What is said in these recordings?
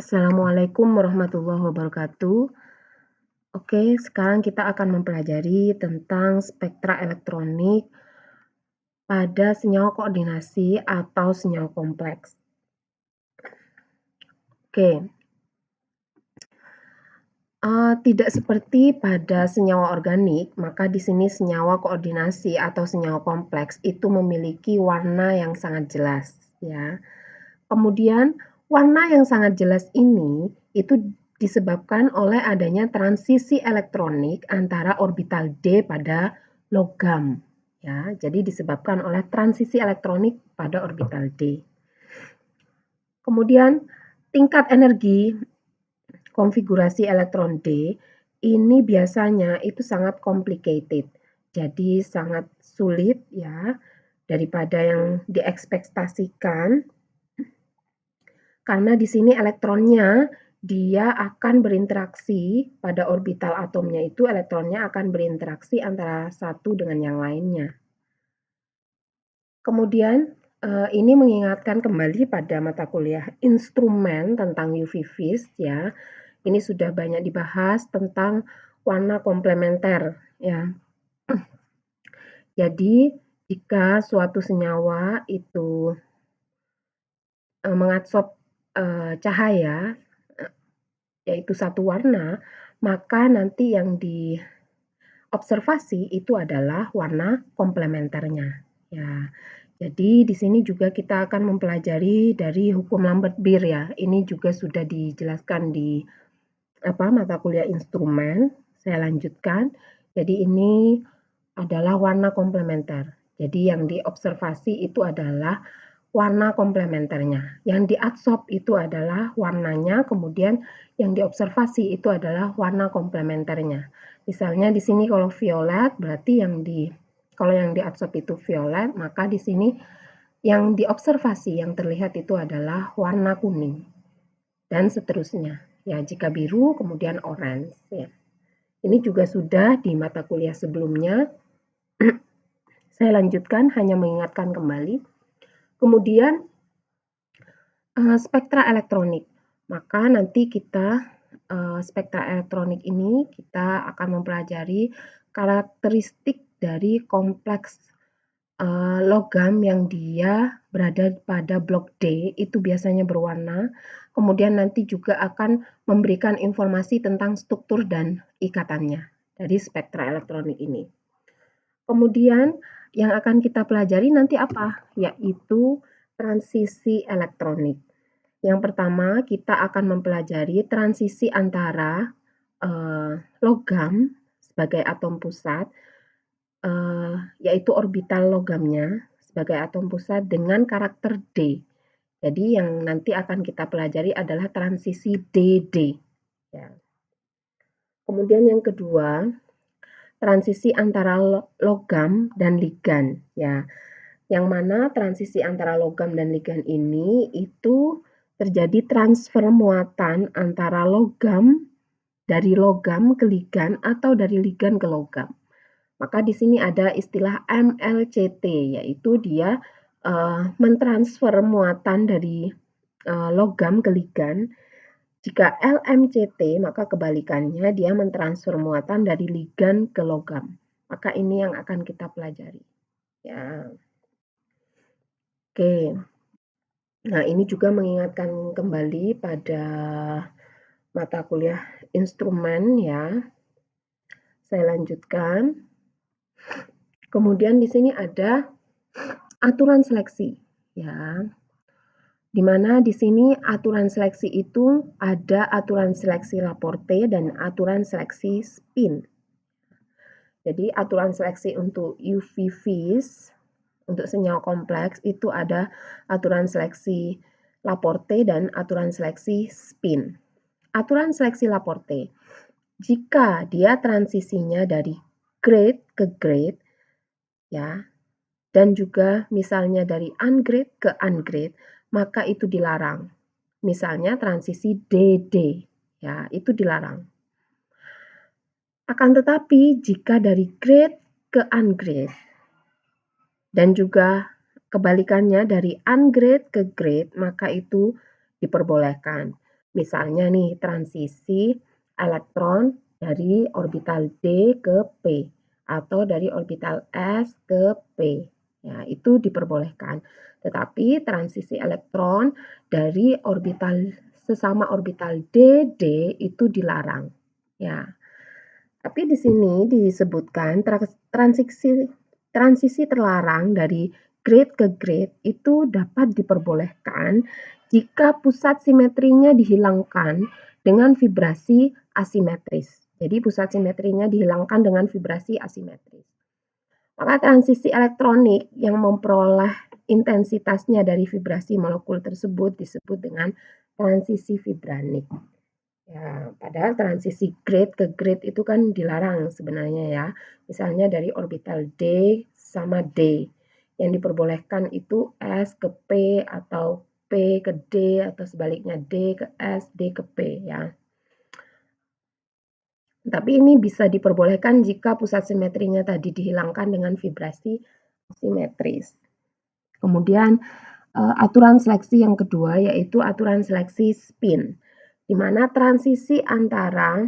Assalamualaikum warahmatullahi wabarakatuh. Oke, sekarang kita akan mempelajari tentang spektra elektronik pada senyawa koordinasi atau senyawa kompleks. Oke, tidak seperti pada senyawa organik, maka di sini senyawa koordinasi atau senyawa kompleks itu memiliki warna yang sangat jelas, ya. Kemudian warna yang sangat jelas ini itu disebabkan oleh adanya transisi elektronik antara orbital D pada logam, ya. Jadi disebabkan oleh transisi elektronik pada orbital D. Kemudian tingkat energi konfigurasi elektron D ini biasanya itu sangat complicated. Jadi sangat sulit ya daripada yang diekspektasikan. Karena di sini elektronnya dia akan berinteraksi pada orbital atomnya itu elektronnya akan berinteraksi antara satu dengan yang lainnya. Kemudian ini mengingatkan kembali pada mata kuliah instrumen tentang UV vis ya. Ini sudah banyak dibahas tentang warna komplementer ya. Jadi jika suatu senyawa itu mengadsorb cahaya yaitu satu warna, maka nanti yang diobservasi itu adalah warna komplementernya. Ya, jadi di sini juga kita akan mempelajari dari hukum Lambert-Beer ya. Ini juga sudah dijelaskan di mata kuliah instrumen. Saya lanjutkan. Jadi ini adalah warna komplementer. Jadi yang diobservasi itu adalah warna komplementernya. Yang diadsorb itu adalah warnanya, kemudian yang diobservasi itu adalah warna komplementernya. Misalnya di sini kalau violet berarti kalau yang diadsorb itu violet, maka di sini yang diobservasi yang terlihat itu adalah warna kuning. Dan seterusnya. Ya, jika biru kemudian orange ya. Ini juga sudah di mata kuliah sebelumnya. Saya lanjutkan hanya mengingatkan kembali. Kemudian spektra elektronik. Maka nanti kita spektra elektronik ini kita akan mempelajari karakteristik dari kompleks logam yang dia berada pada blok D itu biasanya berwarna. Kemudian nanti juga akan memberikan informasi tentang struktur dan ikatannya dari spektra elektronik ini. Kemudian yang akan kita pelajari nanti apa? Yaitu transisi elektronik. Yang pertama kita akan mempelajari transisi antara logam sebagai atom pusat, yaitu orbital logamnya sebagai atom pusat dengan karakter D. Jadi yang nanti akan kita pelajari adalah transisi DD. Ya. Kemudian yang kedua, transisi antara logam dan ligan. Ya. Yang mana transisi antara logam dan ligan ini itu terjadi transfer muatan antara logam dari logam ke ligan atau dari ligan ke logam. Maka di sini ada istilah MLCT, yaitu dia mentransfer muatan dari logam ke ligan. Jika LMCT, maka kebalikannya dia mentransfer muatan dari ligan ke logam. Maka ini yang akan kita pelajari. Ya. Oke. Nah, ini juga mengingatkan kembali pada mata kuliah instrumen ya. Saya lanjutkan. Kemudian di sini ada aturan seleksi ya. Di mana di sini aturan seleksi itu ada aturan seleksi Laporte dan aturan seleksi spin. Jadi aturan seleksi untuk UV vis untuk senyawa kompleks itu ada aturan seleksi Laporte dan aturan seleksi spin. Aturan seleksi Laporte, jika dia transisinya dari grade ke grade, ya, dan juga misalnya dari ungrade ke ungrade, maka itu dilarang. Misalnya transisi DD, ya, itu dilarang. Akan tetapi jika dari grade ke ungrade dan juga kebalikannya dari ungrade ke grade, maka itu diperbolehkan. Misalnya nih, transisi elektron dari orbital D ke P atau dari orbital S ke P. Ya, itu diperbolehkan. Tetapi transisi elektron dari sesama orbital D, D itu dilarang. Ya. Tapi di sini disebutkan transisi terlarang dari grade ke grade itu dapat diperbolehkan jika pusat simetrinya dihilangkan dengan vibrasi asimetris. Jadi pusat simetrinya dihilangkan dengan vibrasi asimetris. Maka transisi elektronik yang memperoleh intensitasnya dari vibrasi molekul tersebut disebut dengan transisi vibranik. Ya, padahal transisi grade ke grade itu kan dilarang sebenarnya ya. Misalnya dari orbital D sama D. Yang diperbolehkan itu S ke P atau P ke D atau sebaliknya D ke S, D ke P ya. Tapi ini bisa diperbolehkan jika pusat simetrinya tadi dihilangkan dengan vibrasi simetris. Kemudian aturan seleksi yang kedua yaitu aturan seleksi spin, di mana transisi antara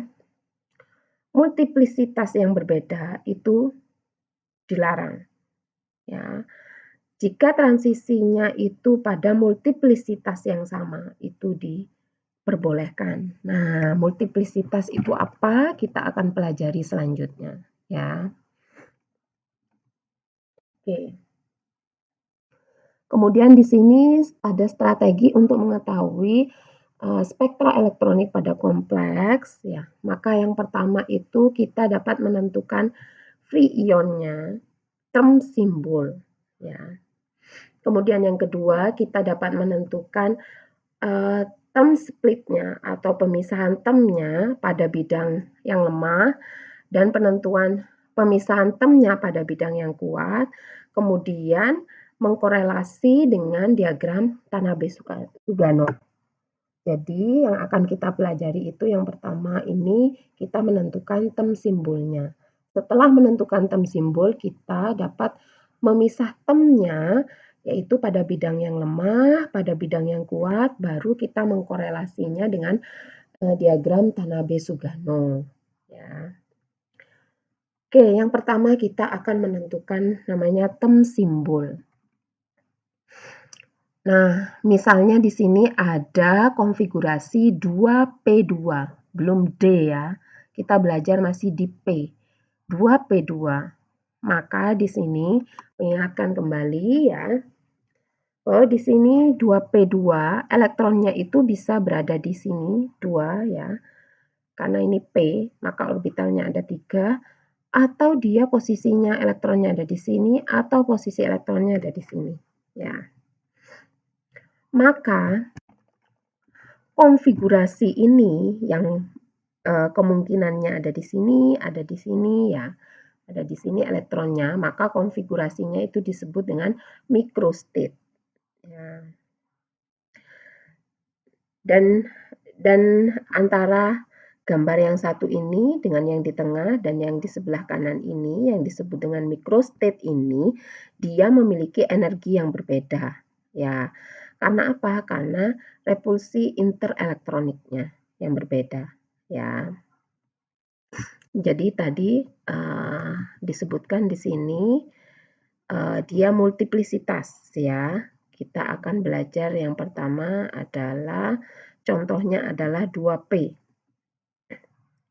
multiplisitas yang berbeda itu dilarang. Ya. Jika transisinya itu pada multiplisitas yang sama, itu diperbolehkan. Nah, multiplisitas itu apa? Kita akan pelajari selanjutnya. Ya. Oke. Kemudian di sini ada strategi untuk mengetahui spektra elektronik pada kompleks. Ya, maka yang pertama itu kita dapat menentukan free ionnya, term simbol. Ya. Kemudian yang kedua kita dapat menentukan term splitnya atau pemisahan termnya pada bidang yang lemah dan penentuan pemisahan termnya pada bidang yang kuat. Kemudian mengkorelasi dengan diagram Tanabe-Sugano. Jadi yang akan kita pelajari itu yang pertama ini kita menentukan term simbolnya. Setelah menentukan term simbol, kita dapat memisah termnya yaitu pada bidang yang lemah, pada bidang yang kuat, baru kita mengkorelasinya dengan diagram Tanabe-Sugano. Ya. Oke, yang pertama kita akan menentukan namanya term simbol. Nah, misalnya di sini ada konfigurasi 2P2, belum D ya. Kita belajar masih di P. 2P2. Maka di sini mengingatkan kembali ya. Oh, di sini 2P2, elektronnya itu bisa berada di sini, 2 ya. Karena ini P, maka orbitalnya ada 3. Atau dia posisinya elektronnya ada di sini, atau posisi elektronnya ada di sini. Ya. Maka konfigurasi ini yang kemungkinannya ada di sini ya, ada di sini elektronnya, maka konfigurasinya itu disebut dengan microstate. Ya. Dan antara gambar yang satu ini dengan yang di tengah dan yang di sebelah kanan ini yang disebut dengan microstate ini, dia memiliki energi yang berbeda. Ya. Karena apa? Karena repulsi interelektroniknya yang berbeda. Ya. Jadi tadi disebutkan di sini dia multiplisitas ya. Kita akan belajar yang pertama adalah contohnya adalah 2P.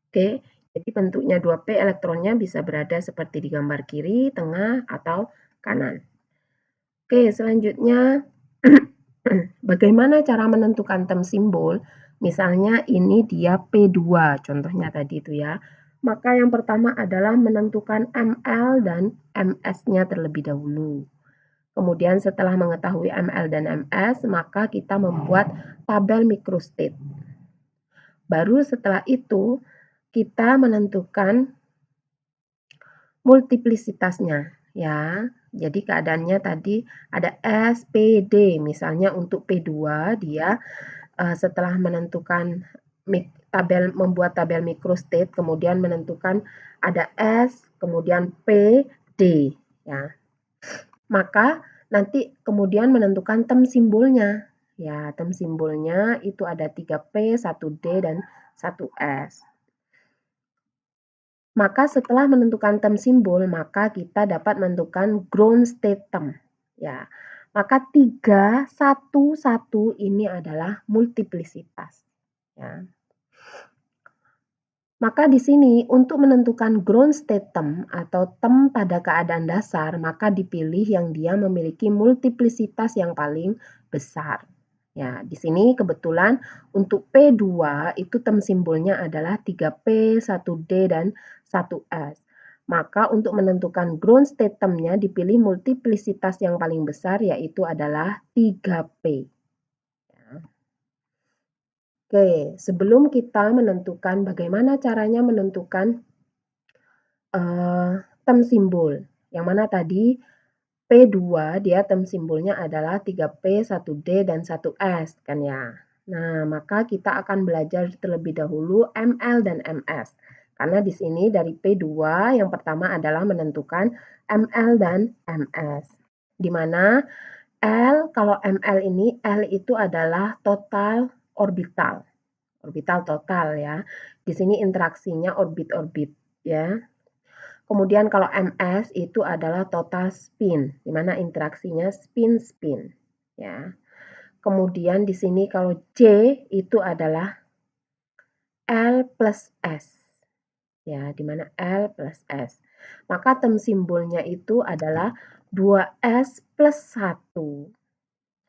Oke, jadi bentuknya 2P elektronnya bisa berada seperti di gambar kiri, tengah, atau kanan. Oke, selanjutnya bagaimana cara menentukan term simbol? Misalnya ini dia P2, contohnya tadi itu ya. Maka yang pertama adalah menentukan ML dan MS-nya terlebih dahulu. Kemudian setelah mengetahui ML dan MS, maka kita membuat tabel microstate. Baru setelah itu kita menentukan multiplisitasnya ya. Jadi keadaannya tadi ada S, P, D. Misalnya untuk P2 dia setelah menentukan membuat tabel microstate, kemudian menentukan ada S, kemudian P, D ya. Maka nanti kemudian menentukan term simbolnya Ya, tem simbolnya itu ada 3P, 1D, dan 1S. Maka setelah menentukan tem simbol, maka kita dapat menentukan ground state tem. Ya, maka 3, 1, 1 ini adalah multiplisitas. Ya. Maka di sini untuk menentukan ground state tem atau tem pada keadaan dasar, maka dipilih yang dia memiliki multiplisitas yang paling besar. Ya, di sini kebetulan untuk P2 itu tem simbolnya adalah 3P, 1D, dan 1S. Maka untuk menentukan ground state temnya dipilih multiplisitas yang paling besar yaitu adalah 3P. Oke, sebelum kita menentukan bagaimana caranya menentukan tem simbol, yang mana tadi P2 dia tem simbolnya adalah 3P, 1D, dan 1S kan ya. Nah, maka kita akan belajar terlebih dahulu ML dan MS. Karena di sini dari P2 yang pertama adalah menentukan ML dan MS. Di mana L, kalau ML ini, L itu adalah total orbital. Orbital total ya. Di sini interaksinya orbit-orbit ya. Kemudian kalau MS itu adalah total spin, di mana interaksinya spin-spin. Ya. Kemudian di sini kalau J itu adalah L plus S. Ya, di mana L plus S. Maka tem simbolnya itu adalah 2S plus 1.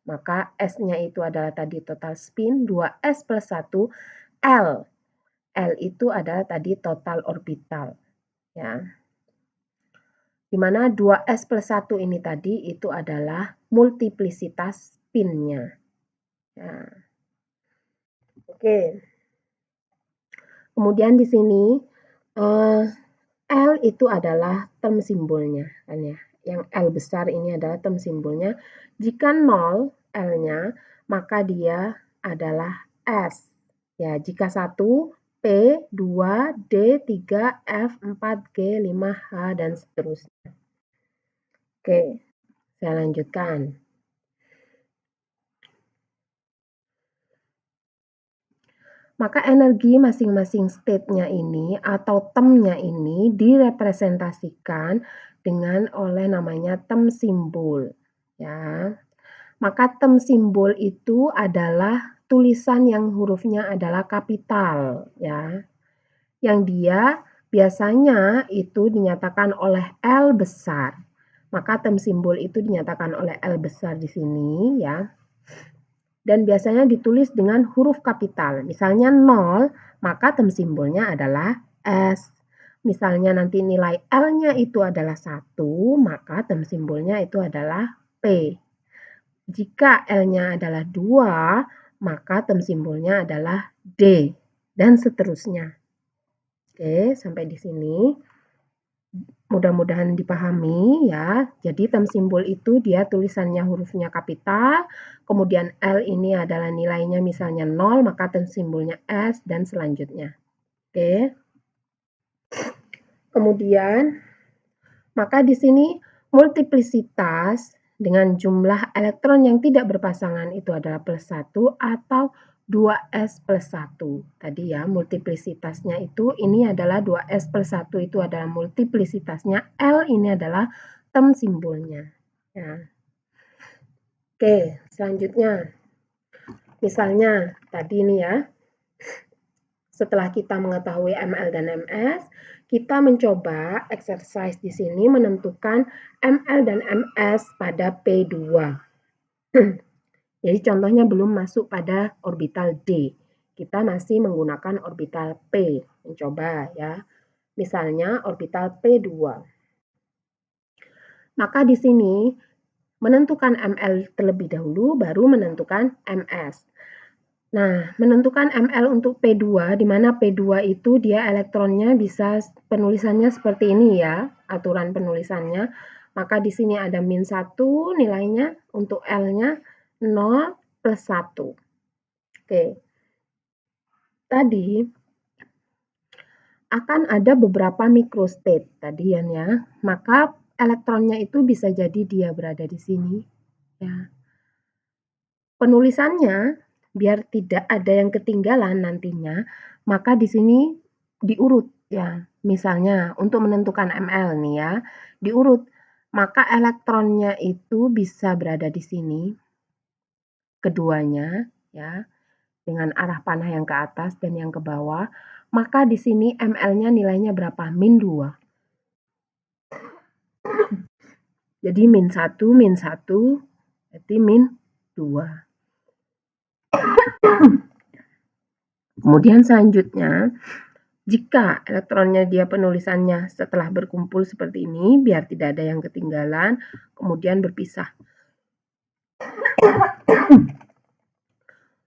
Maka S-nya itu adalah tadi total spin, 2S plus 1, L. L itu adalah tadi total orbital. Ya. Di mana 2S plus 1 ini tadi itu adalah multiplisitas spin-nya. Nah, oke. Kemudian di sini L itu adalah tem simbolnya kan ya. Yang L besar ini adalah tem simbolnya. Jika 0 L-nya, maka dia adalah S. Ya, jika 1 P, 2, D, 3, F, 4, G, 5, H, dan seterusnya. Oke, saya lanjutkan. Maka energi masing-masing state-nya ini atau tem-nya ini direpresentasikan dengan oleh namanya tem simbol. Ya. Maka tem simbol itu adalah tulisan yang hurufnya adalah kapital ya. Yang dia biasanya itu dinyatakan oleh L besar. Maka tem simbol itu dinyatakan oleh L besar di sini ya. Dan biasanya ditulis dengan huruf kapital. Misalnya 0, maka tem simbolnya adalah S. Misalnya nanti nilai L-nya itu adalah 1, maka tem simbolnya itu adalah P. Jika L-nya adalah 2, maka tem simbolnya adalah D. Dan seterusnya. Oke, sampai di sini. Mudah-mudahan dipahami ya. Jadi tem simbol itu dia tulisannya hurufnya kapital, kemudian L ini adalah nilainya misalnya 0, maka tem simbolnya S dan selanjutnya. Oke. Kemudian maka di sini multiplisitas dengan jumlah elektron yang tidak berpasangan itu adalah plus 1 atau 2S plus 1. Tadi ya multiplisitasnya itu ini adalah 2S plus 1 itu adalah multiplisitasnya. L ini adalah tem simbolnya. Ya. Oke, selanjutnya. Misalnya tadi ini ya. Setelah kita mengetahui ML dan MS, kita mencoba exercise di sini menentukan ML dan MS pada P2. Jadi contohnya belum masuk pada orbital D. Kita masih menggunakan orbital P. Mencoba ya. Misalnya orbital P2. Maka di sini menentukan ML terlebih dahulu baru menentukan MS. Nah, menentukan ML untuk P2, di mana P2 itu dia elektronnya bisa penulisannya seperti ini ya, aturan penulisannya. Maka di sini ada min 1 nilainya, untuk L-nya 0 plus 1. Oke. Tadi akan ada beberapa microstate tadi ya. Maka elektronnya itu bisa jadi dia berada di sini ya. Penulisannya biar tidak ada yang ketinggalan nantinya, maka di sini diurut ya. Misalnya untuk menentukan ml nih ya, diurut. Maka elektronnya itu bisa berada di sini, keduanya ya, dengan arah panah yang ke atas dan yang ke bawah. Maka di sini ml-nya nilainya berapa? Min 2. Jadi min 1, berarti min 2. Kemudian selanjutnya, jika elektronnya dia penulisannya setelah berkumpul seperti ini, biar tidak ada yang ketinggalan, kemudian berpisah.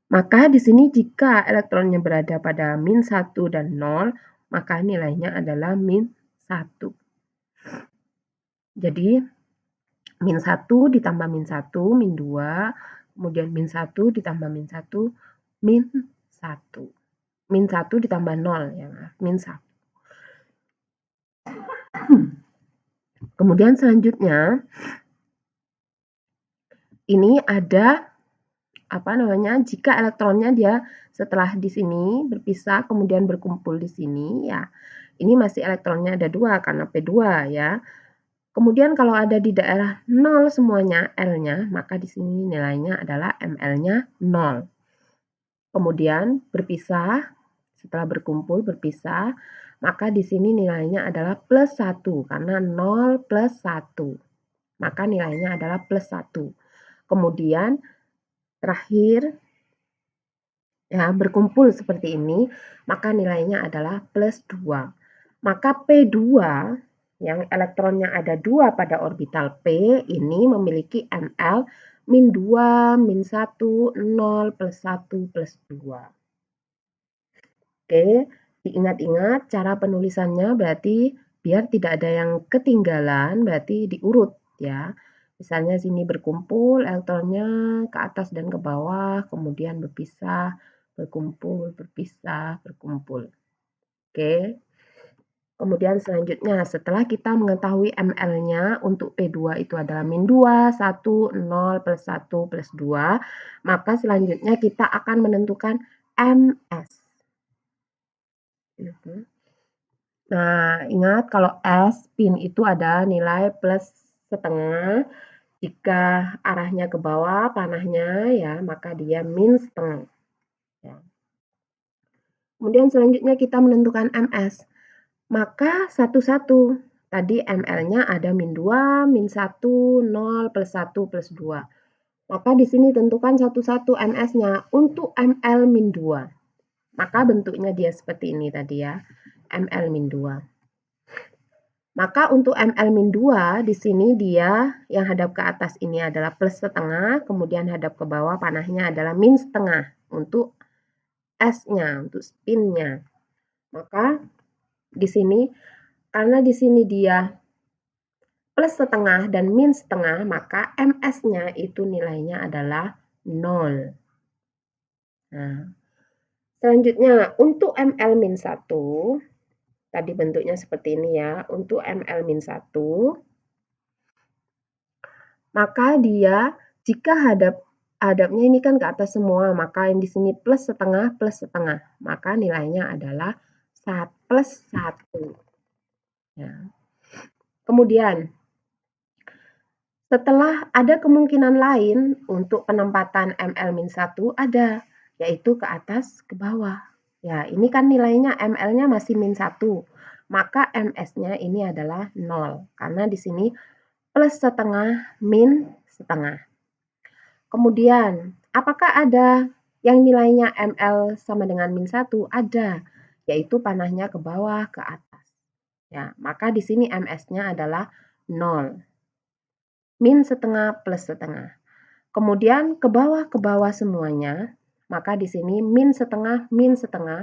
Maka di sini jika elektronnya berada pada min 1 dan 0, maka nilainya adalah min 1. Jadi min 1 ditambah min 1, min 2, kemudian min 1 ditambah min 1, min 1. Min 1 ditambah 0 ya, min 1. Kemudian selanjutnya, ini ada jika elektronnya dia setelah di sini berpisah kemudian berkumpul di sini ya, ini masih elektronnya ada 2 karena P2 ya. Kemudian kalau ada di daerah 0 semuanya L-nya, maka di sini nilainya adalah ml-nya 0. Kemudian berpisah, setelah berkumpul berpisah, maka di sini nilainya adalah plus 1 karena 0 plus 1. Maka nilainya adalah plus 1. Kemudian terakhir ya, berkumpul seperti ini, maka nilainya adalah plus 2. Maka P2 yang elektronnya ada 2 pada orbital P ini memiliki ml min 2, min 1, 0, plus 1, plus 2. Oke, diingat-ingat cara penulisannya berarti biar tidak ada yang ketinggalan, berarti diurut ya. Misalnya sini berkumpul elektronnya ke atas dan ke bawah, kemudian berpisah, berkumpul, berpisah, berkumpul. Oke. Kemudian selanjutnya, setelah kita mengetahui ml-nya untuk P2 itu adalah min 2, 1, 0, plus 1, plus 2, maka selanjutnya kita akan menentukan ms. Nah, ingat kalau S, pin itu ada nilai plus setengah. Jika arahnya ke bawah panahnya ya, maka dia min setengah. Ya. Kemudian selanjutnya kita menentukan ms. Maka satu-satu. Tadi ml-nya ada min 2, min 1, 0, plus 1, plus 2. Maka di sini tentukan satu-satu ms-nya untuk ml min 2. Maka bentuknya dia seperti ini tadi ya, ml min 2. Maka untuk ml-2 di sini dia yang hadap ke atas ini adalah plus setengah, kemudian hadap ke bawah panahnya adalah min setengah untuk S-nya, untuk spin-nya. Maka di sini karena di sini dia plus setengah dan min setengah, maka ms-nya itu nilainya adalah 0. Nah, selanjutnya untuk ml-1 tadi bentuknya seperti ini ya. Untuk ml-1 maka dia jika hadapnya ini kan ke atas semua, maka yang di sini plus setengah, maka nilainya adalah plus 1. Ya. Kemudian, setelah ada kemungkinan lain untuk penempatan ml-1 ada, yaitu ke atas ke bawah. Ya, ini kan nilainya ml-nya masih min 1, maka ms-nya ini adalah 0, karena di sini plus setengah, min setengah. Kemudian, apakah ada yang nilainya ml sama dengan min 1? Ada, yaitu panahnya ke bawah, ke atas. Ya, maka di sini ms-nya adalah 0. Min setengah plus setengah. Kemudian ke bawah semuanya, maka di sini min setengah,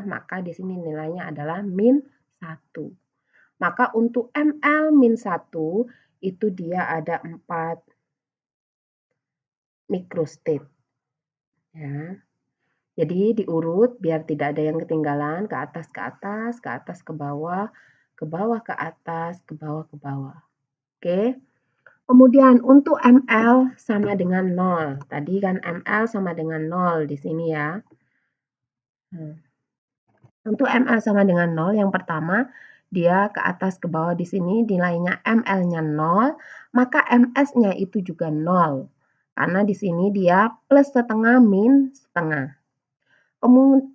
maka di sini nilainya adalah min 1. Maka untuk ml min 1 itu dia ada 4 microstate. Ya. Jadi diurut biar tidak ada yang ketinggalan, ke atas ke atas, ke atas ke bawah ke atas, ke bawah ke bawah. Oke. Kemudian untuk ml sama dengan 0. Tadi kan ml sama dengan 0 di sini ya. Untuk ml sama dengan 0, yang pertama dia ke atas ke bawah di sini nilainya ml-nya 0, maka ms-nya itu juga 0. Karena di sini dia plus setengah min setengah.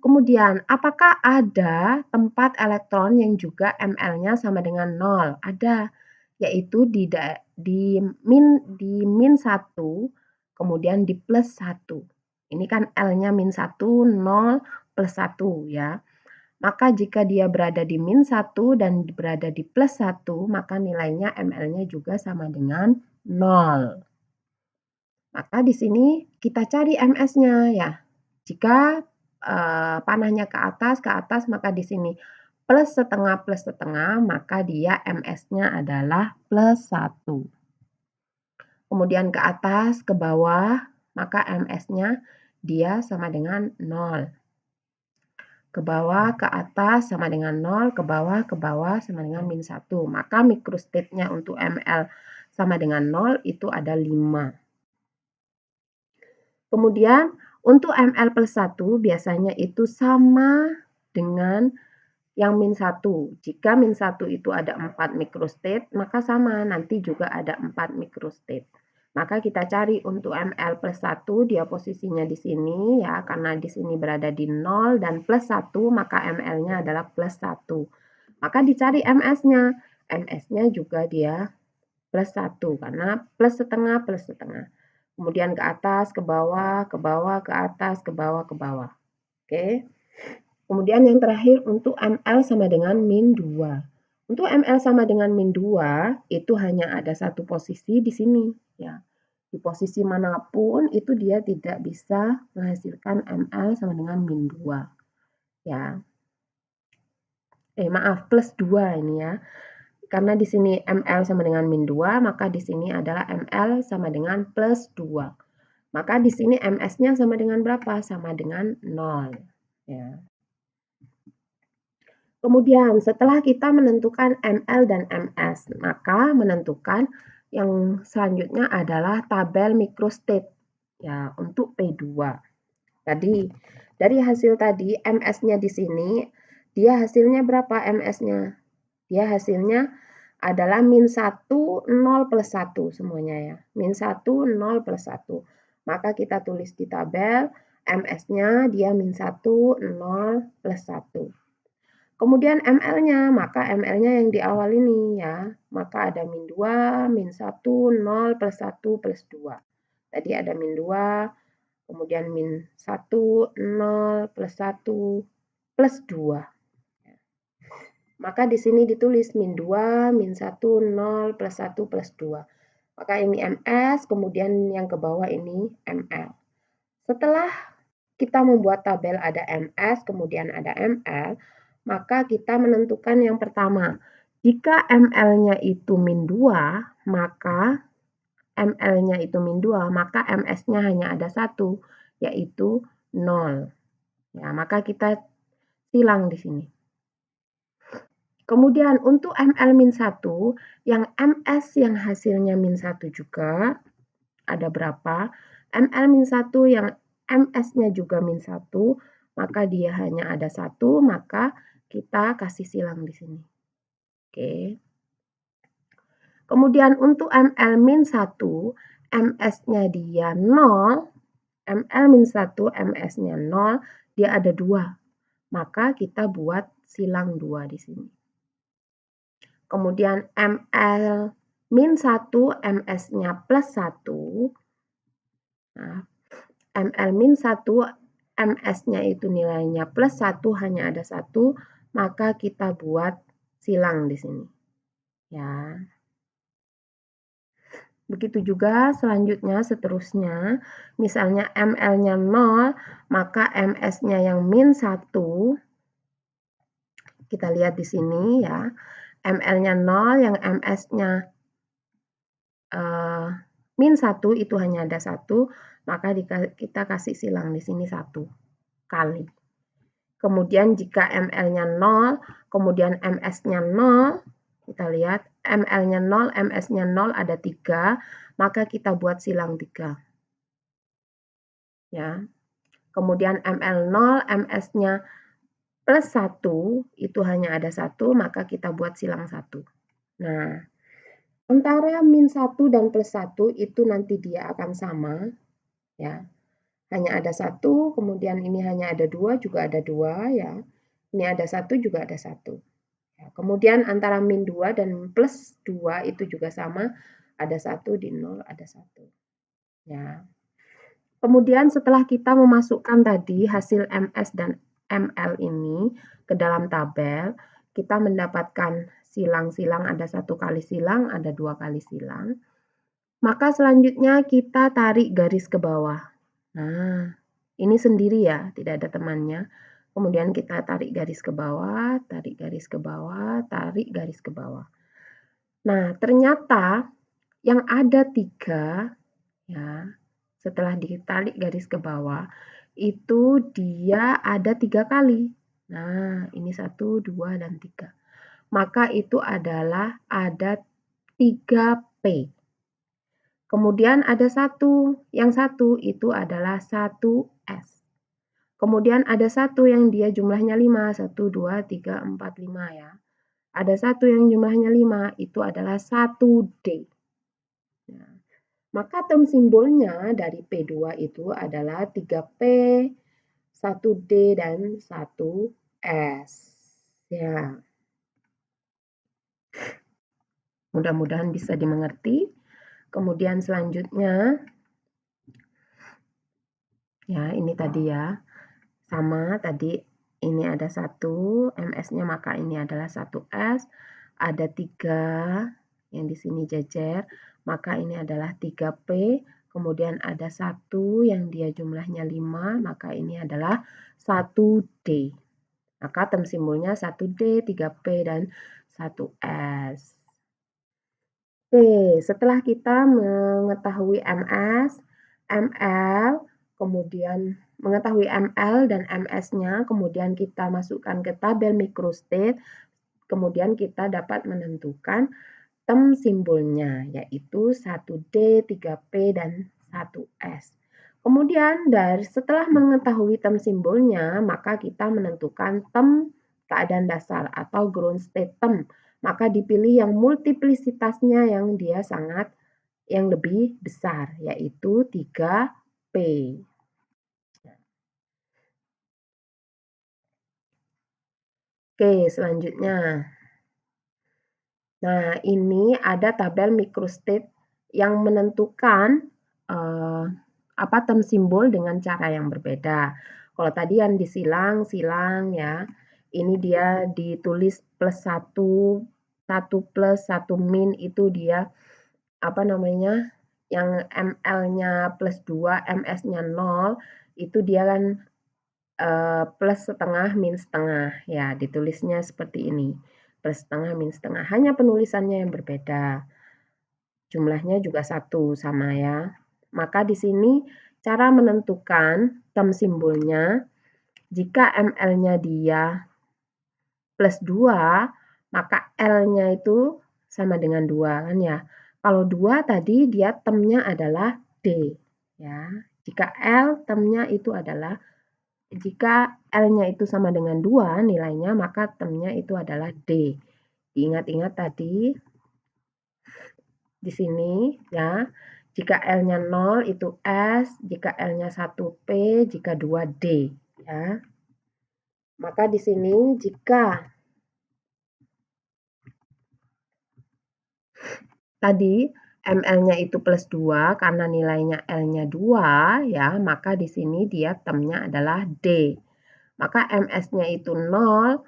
Kemudian, apakah ada tempat elektron yang juga ml-nya sama dengan 0? Ada, yaitu di min 1, kemudian di plus 1. Ini kan L-nya min 1, 0, plus 1 ya. Maka jika dia berada di min 1 dan berada di plus 1, maka nilainya ml-nya juga sama dengan 0. Maka di sini kita cari ms-nya ya. Jika panahnya ke atas, maka di sini plus setengah, maka dia ms-nya adalah plus 1. Kemudian ke atas, ke bawah, maka ms-nya dia sama dengan 0. Ke bawah, ke atas sama dengan 0, ke bawah sama dengan min 1. Maka microstate-nya untuk ml sama dengan 0 itu ada 5. Kemudian untuk ml plus 1 biasanya itu sama dengan yang min 1. Jika min 1 itu ada 4 microstate, maka sama, nanti juga ada 4 microstate. Maka kita cari untuk ml plus 1, dia posisinya di sini ya, karena di sini berada di 0 dan plus 1, maka ml-nya adalah plus 1. Maka dicari ms-nya. Ms-nya juga dia plus 1, karena plus setengah, Kemudian ke atas, ke bawah, ke atas, ke bawah, Oke. Kemudian yang terakhir untuk ml sama dengan min 2. Untuk ml sama dengan min 2, itu hanya ada satu posisi di sini ya. Di posisi manapun itu dia tidak bisa menghasilkan ml sama dengan min 2. Ya. Maaf, plus 2 ini ya. Karena di sini ml sama dengan min 2, maka di sini adalah ml sama dengan plus 2. Maka di sini ms-nya sama dengan berapa? Sama dengan 0. Ya. Kemudian setelah kita menentukan ml dan ms, maka menentukan yang selanjutnya adalah tabel microstate ya untuk P2. Tadi dari hasil tadi ms-nya di sini dia hasilnya berapa ms-nya? Dia hasilnya adalah min 1, 0 plus 1 semuanya ya. Min 1, 0 plus 1. Maka kita tulis di tabel ms-nya dia min 1, 0 plus 1. Kemudian ml-nya, maka ml-nya yang di awal ini ya. Maka ada min 2, min 1, 0, plus 1, plus 2. Tadi ada min 2, kemudian min 1, 0, plus 1, plus 2. Maka di sini ditulis min 2, min 1, 0, plus 1, plus 2. Maka ini ms, kemudian yang ke bawah ini ml. Setelah kita membuat tabel ada ms, kemudian ada ml, maka kita menentukan yang pertama. Jika ml-nya itu min 2, maka ml-nya itu min 2, maka ms-nya hanya ada 1, yaitu 0. Ya, maka kita silang di sini. Kemudian untuk ml-1, yang ms yang hasilnya min 1 juga, ada berapa? ml-1 yang ms-nya juga min 1, maka dia hanya ada 1, maka kita kasih silang di sini. Oke. Kemudian untuk ml-1, ms-nya dia 0, ml-1, ms-nya 0, dia ada 2. Maka kita buat silang 2 di sini. Kemudian ml-1, ms-nya plus 1. Nah, ml-1, ms-nya itu nilainya plus 1, hanya ada 1, maka kita buat silang di sini. Ya. Begitu juga selanjutnya, seterusnya, misalnya ml-nya 0, maka ms-nya yang min 1, kita lihat di sini ya, ml-nya 0, yang ms-nya min 1 itu hanya ada 1, maka kita kasih silang di sini 1 kali. Kemudian jika ml-nya 0, kemudian ms-nya 0, kita lihat ML-nya 0, MS-nya 0, ada 3, maka kita buat silang 3. Ya. Kemudian ML 0, MS-nya plus 1, itu hanya ada 1, maka kita buat silang 1. Nah, antara min 1 dan plus 1 itu nanti dia akan sama, ya. Hanya ada 1, kemudian ini hanya ada 2, juga ada 2, ya. Ini ada 1, juga ada 1. Ya, kemudian antara min 2 dan plus 2 itu juga sama, ada 1, di 0 ada 1. Ya. Kemudian setelah kita memasukkan tadi hasil MS dan ML ini ke dalam tabel, kita mendapatkan silang-silang, ada 1 kali silang, ada 2 kali silang. Maka selanjutnya kita tarik garis ke bawah. Nah, ini sendiri ya, tidak ada temannya. Kemudian kita tarik garis ke bawah, tarik garis ke bawah, tarik garis ke bawah. Nah, ternyata yang ada 3, ya, setelah ditarik garis ke bawah, itu dia ada 3 kali. Nah, ini 1, 2, dan 3. Maka itu adalah ada 3P. Kemudian ada 1, yang 1 itu adalah 1S. Kemudian ada 1 yang dia jumlahnya 5, 1, 2, 3, 4, 5 ya. Ada 1 yang jumlahnya 5, itu adalah 1D. Nah, maka term simbolnya dari P2 itu adalah 3P, 1D, dan 1S. Ya. Mudah-mudahan bisa dimengerti. Kemudian selanjutnya, ya ini tadi ya, sama tadi ini ada 1, MS-nya maka ini adalah 1S, ada 3 yang di sini jejer, maka ini adalah 3P, kemudian ada 1 yang dia jumlahnya 5, maka ini adalah 1D. Maka term simbolnya 1D, 3P, dan 1S. Oke, setelah kita mengetahui MS, ML, kemudian mengetahui ML dan MS-nya, kemudian kita masukkan ke tabel microstate, kemudian kita dapat menentukan term simbolnya, yaitu 1D, 3P, dan 1S. Kemudian setelah mengetahui term simbolnya, maka kita menentukan term keadaan dasar atau ground state term. Maka dipilih yang multiplisitasnya yang dia yang lebih besar, yaitu 3P. Oke, selanjutnya. Nah, ini ada tabel microstate yang menentukan term simbol dengan cara yang berbeda. Kalau tadi yang disilang, silang ya. Ini dia ditulis plus 1, 1 plus, 1 min, itu dia yang ML-nya plus 2, MS-nya 0, itu dia kan plus setengah, min setengah. Ya, ditulisnya seperti ini. Plus setengah, min setengah. Hanya penulisannya yang berbeda. Jumlahnya juga 1, sama ya. Maka di sini cara menentukan term simbolnya, jika ML-nya dia plus 2, maka L-nya itu sama dengan 2 kan ya. Kalau 2 tadi dia termnya adalah D. Ya. Jika L termnya itu adalah, jika L-nya itu sama dengan 2 nilainya, maka termnya itu adalah D. Diingat-ingat tadi di sini ya. Jika L-nya 0 itu S, jika L-nya 1P, jika 2 D ya. Maka di sini jika tadi ML-nya itu plus 2 karena nilainya L-nya 2 ya, maka di sini dia termnya adalah D. Maka MS-nya itu 0,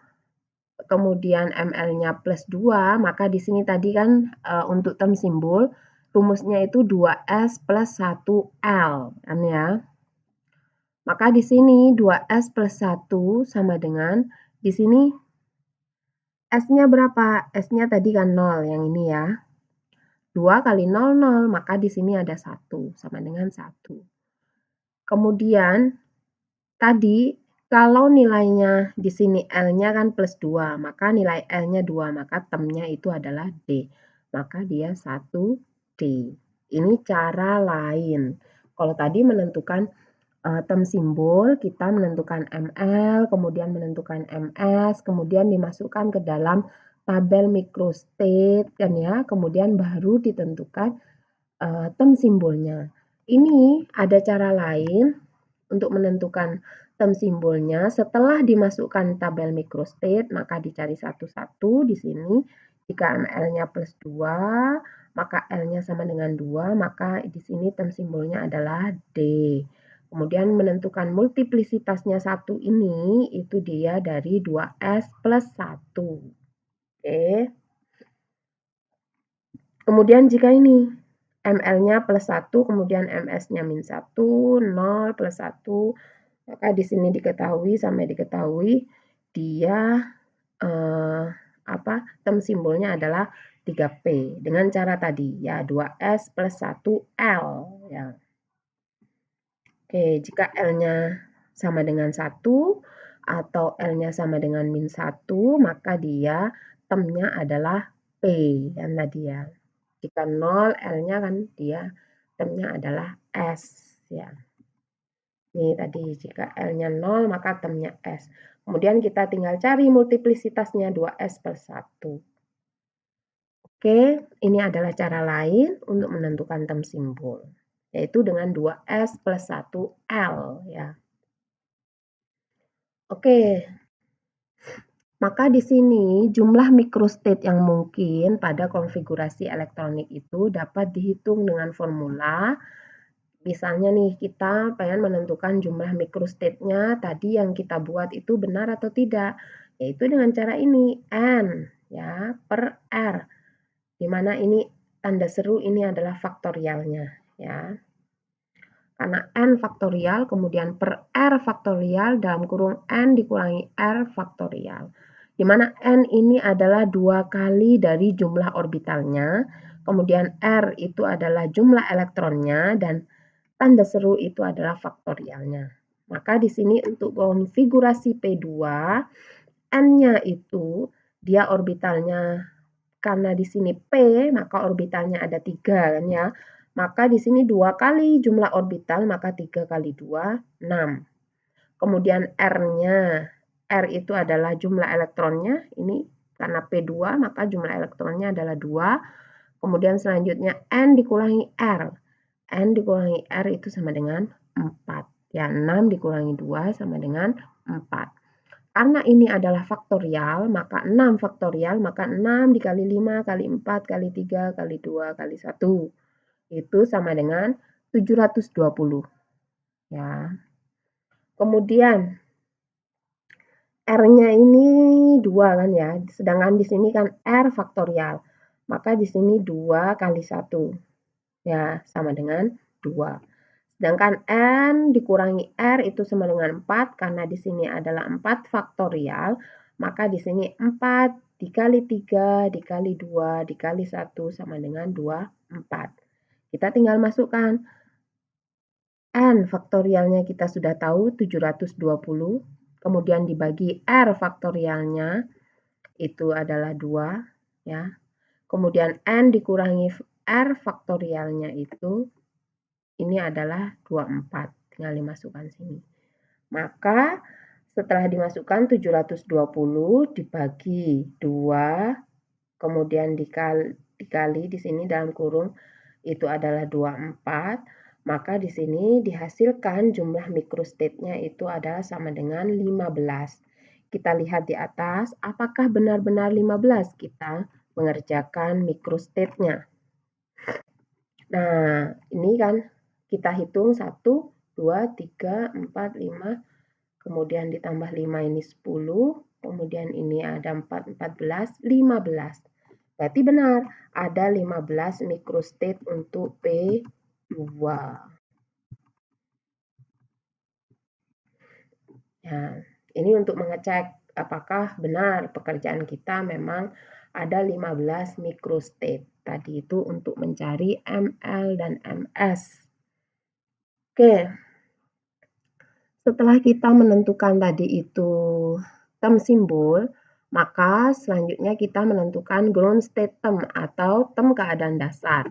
kemudian ML-nya plus 2, maka di sini tadi kan untuk term simbol rumusnya itu 2S plus 1L kan ya. Maka di sini 2S plus 1 sama dengan di sini S-nya berapa? S-nya tadi kan 0 yang ini ya. 2 kali 0, 0, maka di sini ada 1 sama dengan 1. Kemudian tadi kalau nilainya di sini L-nya kan plus 2, maka nilai L-nya 2, maka termnya itu adalah D. maka dia 1D. Ini cara lain. Kalau tadi menentukan term simbol, kita menentukan ML, kemudian menentukan MS, kemudian dimasukkan ke dalam tabel microstate kan ya, kemudian baru ditentukan term simbolnya. Ini ada cara lain untuk menentukan term simbolnya. Setelah dimasukkan tabel microstate, maka dicari satu-satu di sini. Jika ML-nya plus 2, maka L-nya sama dengan 2, maka di sini term simbolnya adalah D. Kemudian menentukan multiplisitasnya 1 ini, itu dia dari 2S plus 1. Oke. Kemudian jika ini ML-nya plus 1, kemudian MS-nya min 1, 0 plus 1, maka di sini diketahui sampai diketahui dia term simbolnya adalah 3P dengan cara tadi ya 2S plus 1L ya. Oke, jika L-nya sama dengan 1 atau L-nya sama dengan min 1, maka dia termnya adalah P kan tadi ya. Jika 0, L-nya kan dia termnya adalah S ya. Ini tadi jika L-nya 0 maka termnya S. Kemudian kita tinggal cari multiplisitasnya 2S per 1. Oke, ini adalah cara lain untuk menentukan term simbol, yaitu dengan 2S plus 1L ya. Oke, maka di sini jumlah microstate yang mungkin pada konfigurasi elektronik itu dapat dihitung dengan formula. Misalnya nih, kita pengen menentukan jumlah microstate-nya tadi yang kita buat itu benar atau tidak, yaitu dengan cara ini, N ya, per R, di mana ini tanda seru ini adalah faktorialnya ya. Karena N faktorial, kemudian per R faktorial dalam kurung N dikurangi R faktorial. Di mana N ini adalah 2 kali dari jumlah orbitalnya, kemudian R itu adalah jumlah elektronnya, dan tanda seru itu adalah faktorialnya. Maka di sini untuk konfigurasi P2, N-nya itu dia orbitalnya, karena di sini P, maka orbitalnya ada 3 kan ya. Maka di sini 2 kali jumlah orbital, maka 3 kali 2, 6. Kemudian R-nya, R itu adalah jumlah elektronnya, ini karena P2, maka jumlah elektronnya adalah 2. Kemudian selanjutnya N dikurangi R. N dikurangi R itu sama dengan 4. Ya, 6 dikurangi 2 sama dengan 4. Karena ini adalah faktorial, maka 6 faktorial, maka 6 dikali 5 kali 4 kali 3 kali 2 kali 1. Itu sama dengan 720. Ya. Kemudian R-nya ini 2 kan ya, sedangkan di sini kan R faktorial. Maka di sini 2 kali 1. Ya, sama dengan 2. Sedangkan N dikurangi R itu sama dengan 4, karena di sini adalah 4 faktorial, maka di sini 4 dikali 3 dikali 2 dikali 1 sama dengan 24. Kita tinggal masukkan. N faktorialnya kita sudah tahu 720, kemudian dibagi R faktorialnya itu adalah 2, ya. Kemudian N dikurangi R faktorialnya itu ini adalah 24, tinggal dimasukkan sini. Maka setelah dimasukkan 720 dibagi 2, kemudian dikali di sini dalam kurung itu adalah 24, maka di sini dihasilkan jumlah microstate-nya itu adalah sama dengan 15. Kita lihat di atas, apakah benar-benar 15? Kita mengerjakan microstate-nya. Nah, ini kan kita hitung 1, 2, 3, 4, 5, kemudian ditambah 5 ini 10, kemudian ini ada 4, 14, 15. Berarti benar, ada 15 microstate untuk P2. Ya, ini untuk mengecek apakah benar pekerjaan kita memang ada 15 microstate. Tadi itu untuk mencari ML dan MS. Oke, setelah kita menentukan tadi itu term simbol, Maka selanjutnya kita menentukan ground state term atau term keadaan dasar.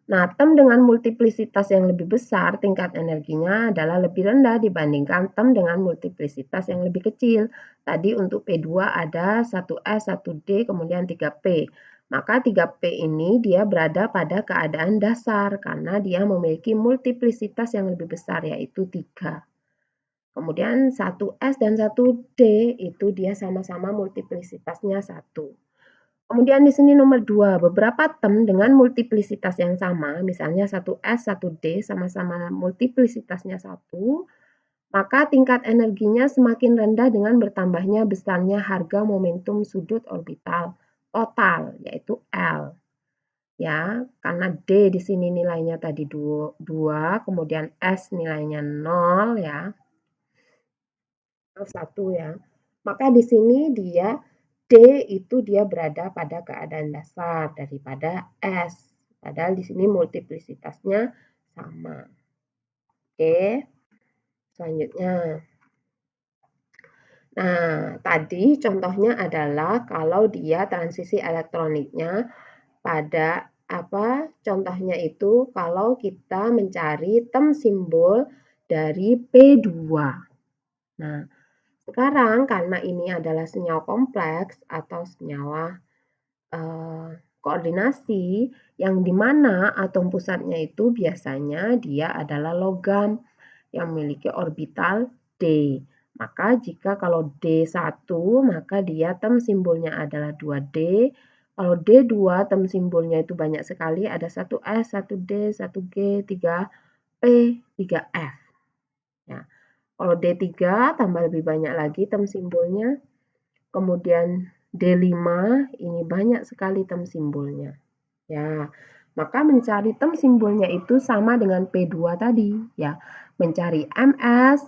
Nah, term dengan multiplisitas yang lebih besar, tingkat energinya adalah lebih rendah dibandingkan term dengan multiplisitas yang lebih kecil. Tadi untuk P2 ada 1S, 1D, kemudian 3P. Maka 3P ini dia berada pada keadaan dasar karena dia memiliki multiplisitas yang lebih besar, yaitu 3. Kemudian 1S dan 1D itu dia sama-sama multiplisitasnya 1. Kemudian di sini nomor 2, beberapa term dengan multiplisitas yang sama, misalnya 1S, 1D sama-sama multiplisitasnya 1, maka tingkat energinya semakin rendah dengan bertambahnya besarnya harga momentum sudut orbital total, yaitu L. Ya, karena D di sini nilainya tadi 2, kemudian S nilainya 0 ya. 1 ya. Maka di sini dia D itu dia berada pada keadaan dasar daripada S. Padahal di sini multiplisitasnya sama. Oke. Selanjutnya. Nah, tadi contohnya adalah kalau dia transisi elektroniknya pada apa? Contohnya itu kalau kita mencari term simbol dari P2. Nah, sekarang karena ini adalah senyawa kompleks atau senyawa koordinasi yang dimana atom pusatnya itu biasanya dia adalah logam yang memiliki orbital D. Maka jika kalau D1 maka dia term simbolnya adalah 2D. Kalau D2 term simbolnya itu banyak sekali, ada 1S, 1D, 1G, 3P, 3F. Ya. Kalau D3 tambah lebih banyak lagi term simbolnya. Kemudian D5 ini banyak sekali term simbolnya. Ya, maka mencari term simbolnya itu sama dengan P2 tadi, ya. Mencari MS,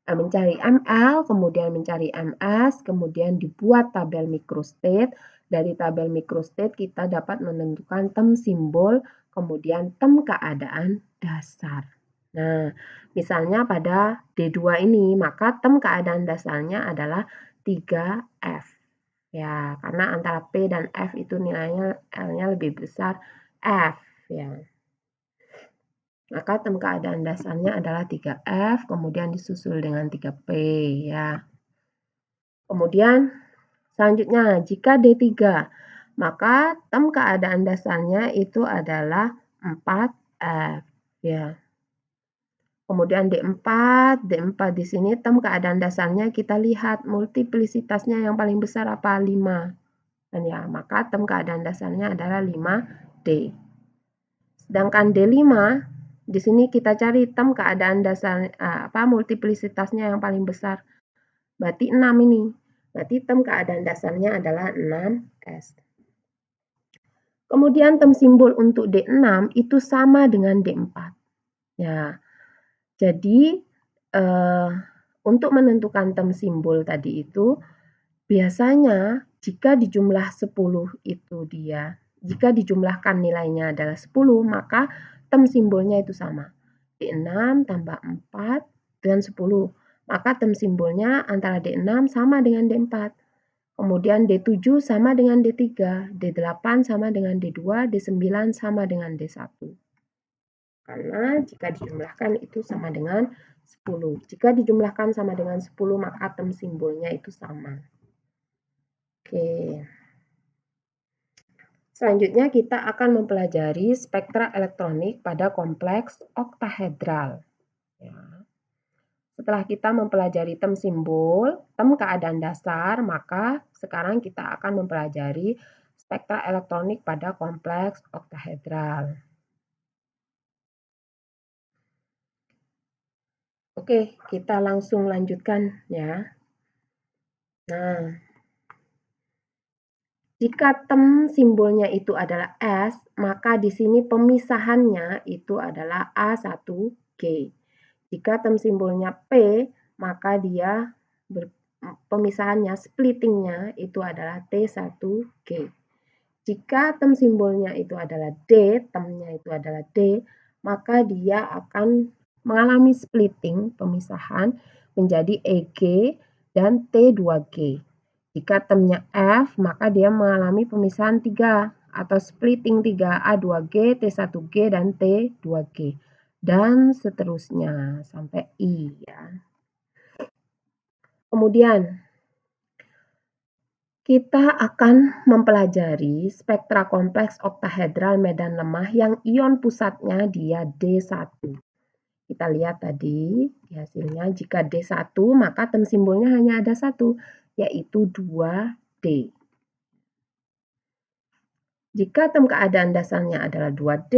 mencari ML, kemudian mencari MS, kemudian dibuat tabel microstate. Dari tabel microstate kita dapat menentukan term simbol, kemudian term keadaan dasar. Nah, misalnya pada D2 ini, maka term keadaan dasarnya adalah 3F. Ya, karena antara P dan F itu nilainya L-nya lebih besar F. Ya. Maka term keadaan dasarnya adalah 3F, kemudian disusul dengan 3P. Ya. Kemudian selanjutnya, jika D3, maka term keadaan dasarnya itu adalah 4F. Ya. Kemudian D4 di sini term keadaan dasarnya kita lihat multiplisitasnya yang paling besar apa? 5. Dan ya, maka term keadaan dasarnya adalah 5D. Sedangkan D5, di sini kita cari term keadaan dasar multiplisitasnya yang paling besar. Berarti 6 ini. Berarti term keadaan dasarnya adalah 6S. Kemudian term simbol untuk D6 itu sama dengan D4. Ya. Jadi untuk menentukan term simbol tadi itu biasanya jika dijumlah 10 itu dia, jika dijumlahkan nilainya adalah 10, maka term simbolnya itu sama. D6 tambah 4 dengan 10. Maka term simbolnya antara D6 sama dengan D4. Kemudian D7 sama dengan D3, D8 sama dengan D2, D9 sama dengan D1. Karena jika dijumlahkan itu sama dengan 10. Jika dijumlahkan sama dengan 10, maka term simbolnya itu sama. Oke. Selanjutnya kita akan mempelajari spektra elektronik pada kompleks oktahedral. Ya. Setelah kita mempelajari term simbol, term keadaan dasar, maka sekarang kita akan mempelajari spektra elektronik pada kompleks oktahedral. Oke, kita langsung lanjutkan ya. Nah, jika term simbolnya itu adalah S, maka di sini pemisahannya itu adalah A1G. Jika term simbolnya P, maka dia pemisahannya, splittingnya itu adalah T1G. Jika term simbolnya itu adalah D, termnya itu adalah D, maka dia akan mengalami splitting, pemisahan menjadi EG dan T2G. Jika termnya F, maka dia mengalami pemisahan 3 atau splitting 3, A2G, T1G, dan T2G. Dan seterusnya sampai I ya. Kemudian kita akan mempelajari spektra kompleks oktahedral medan lemah yang ion pusatnya dia D1. Kita lihat tadi di hasilnya, jika D1 maka term simbolnya hanya ada satu, yaitu 2D. Jika term keadaan dasarnya adalah 2D,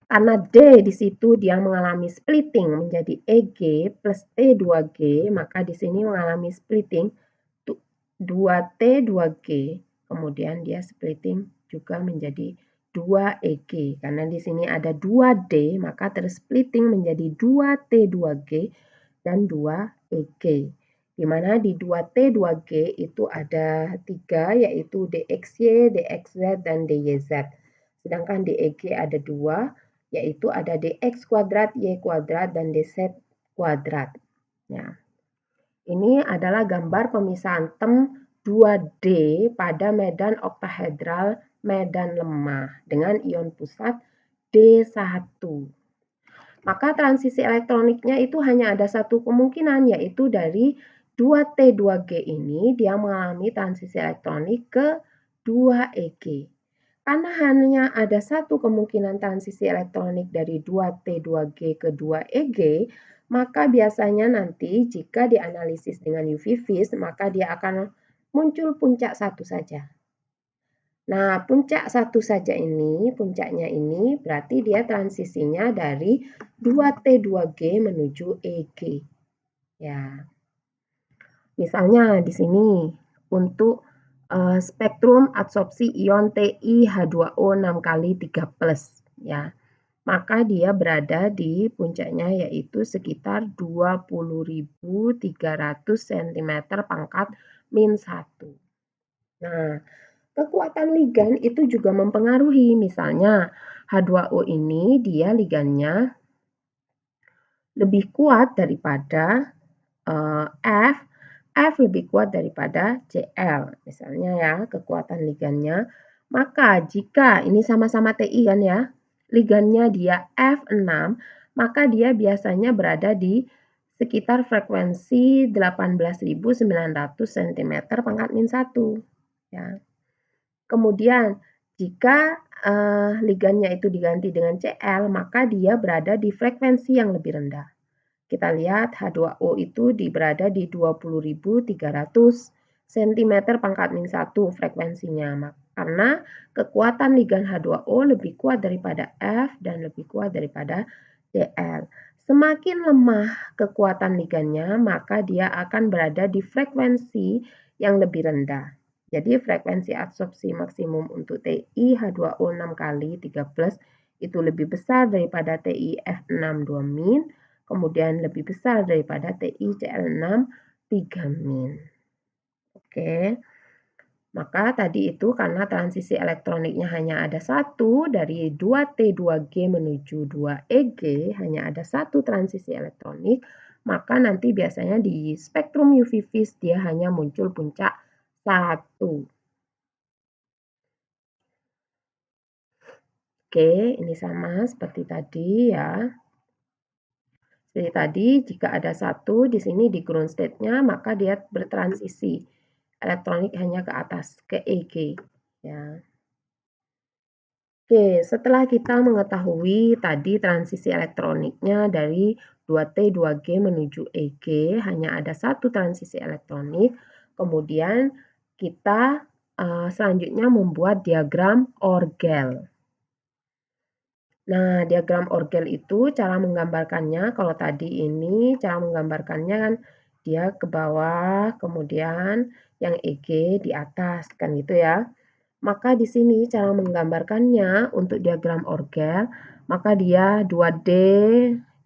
karena D di situ dia mengalami splitting menjadi EG plus T2G, maka di sini mengalami splitting 2T 2G, kemudian dia splitting juga menjadi 2EG. Karena di sini ada 2D, maka tersplitting menjadi 2T 2G dan 2EG. Di mana di 2T 2G itu ada 3, yaitu DXY, DXZ, dan DYZ. Sedangkan DEG ada 2, yaitu ada dx kuadrat, y kuadrat, dan dz kuadrat. Ya. Ini adalah gambar pemisahan term 2D pada medan oktahedral medan lemah dengan ion pusat D1. Maka transisi elektroniknya itu hanya ada satu kemungkinan, yaitu dari 2T2G ini dia mengalami transisi elektronik ke 2EG. Karena hanya ada satu kemungkinan transisi elektronik dari 2T2G ke 2EG, maka biasanya nanti jika dianalisis dengan UV vis, maka dia akan muncul puncak satu saja. Nah, puncak satu saja ini, puncaknya ini berarti dia transisinya dari 2T2G menuju EG. Ya. Misalnya di sini untuk spektrum absorpsi ion TiH2O 6 kali 3+, ya. Maka dia berada di puncaknya yaitu sekitar 20.300 cm pangkat min 1. Nah, kekuatan ligan itu juga mempengaruhi. Misalnya H2O ini dia ligannya lebih kuat daripada F, F lebih kuat daripada Cl, misalnya ya, kekuatan ligannya. Maka jika ini sama-sama Ti kan ya, ligannya dia F6, maka dia biasanya berada di sekitar frekuensi 18.900 cm pangkat min 1. Ya. Kemudian jika ligannya itu diganti dengan Cl, maka dia berada di frekuensi yang lebih rendah. Kita lihat H2O itu berada di 20.300 cm pangkat min 1 frekuensinya. Karena kekuatan ligan H2O lebih kuat daripada F dan lebih kuat daripada Cl. Semakin lemah kekuatan ligannya, maka dia akan berada di frekuensi yang lebih rendah. Jadi frekuensi absorpsi maksimum untuk TiH2O 6 kali 3+ itu lebih besar daripada TiF6 2-, kemudian lebih besar daripada TiCl6 3-. Oke. Maka tadi itu karena transisi elektroniknya hanya ada satu, dari 2T2G menuju 2EG hanya ada satu transisi elektronik, maka nanti biasanya di spektrum UV vis dia hanya muncul puncak 1. Oke, ini sama seperti tadi ya. Seperti tadi, jika ada satu di sini di ground state-nya, maka dia bertransisi elektronik hanya ke atas, ke EG. Ya. Oke, setelah kita mengetahui tadi transisi elektroniknya dari 2T 2G menuju EG, hanya ada satu transisi elektronik, kemudian kita selanjutnya membuat diagram Orgel. Nah, diagram Orgel itu cara menggambarkannya, kalau tadi ini cara menggambarkannya kan dia ke bawah, kemudian yang EG di atas, kan gitu ya. Maka di sini cara menggambarkannya untuk diagram Orgel, maka dia 2D,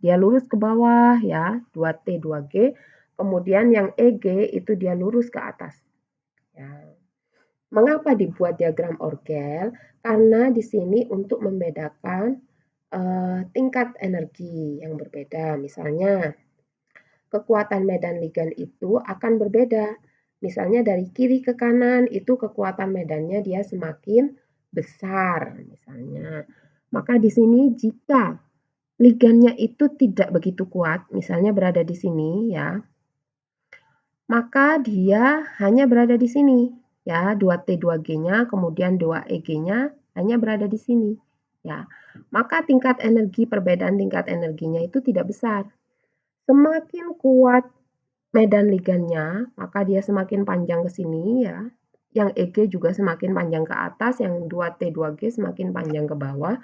dia lurus ke bawah ya, 2T 2G, kemudian yang EG itu dia lurus ke atas. Ya. Mengapa dibuat diagram Orgel? Karena di sini untuk membedakan tingkat energi yang berbeda. Misalnya, kekuatan medan ligan itu akan berbeda Misalnya dari kiri ke kanan itu kekuatan medannya dia semakin besar misalnya. Maka di sini jika ligannya itu tidak begitu kuat, misalnya berada di sini ya, maka dia hanya berada di sini ya, 2T2G-nya kemudian 2EG-nya hanya berada di sini ya. Maka tingkat energi perbedaan tingkat energinya itu tidak besar. Semakin kuat medan ligannya, maka dia semakin panjang ke sini ya. Yang EG juga semakin panjang ke atas, yang 2T2G semakin panjang ke bawah.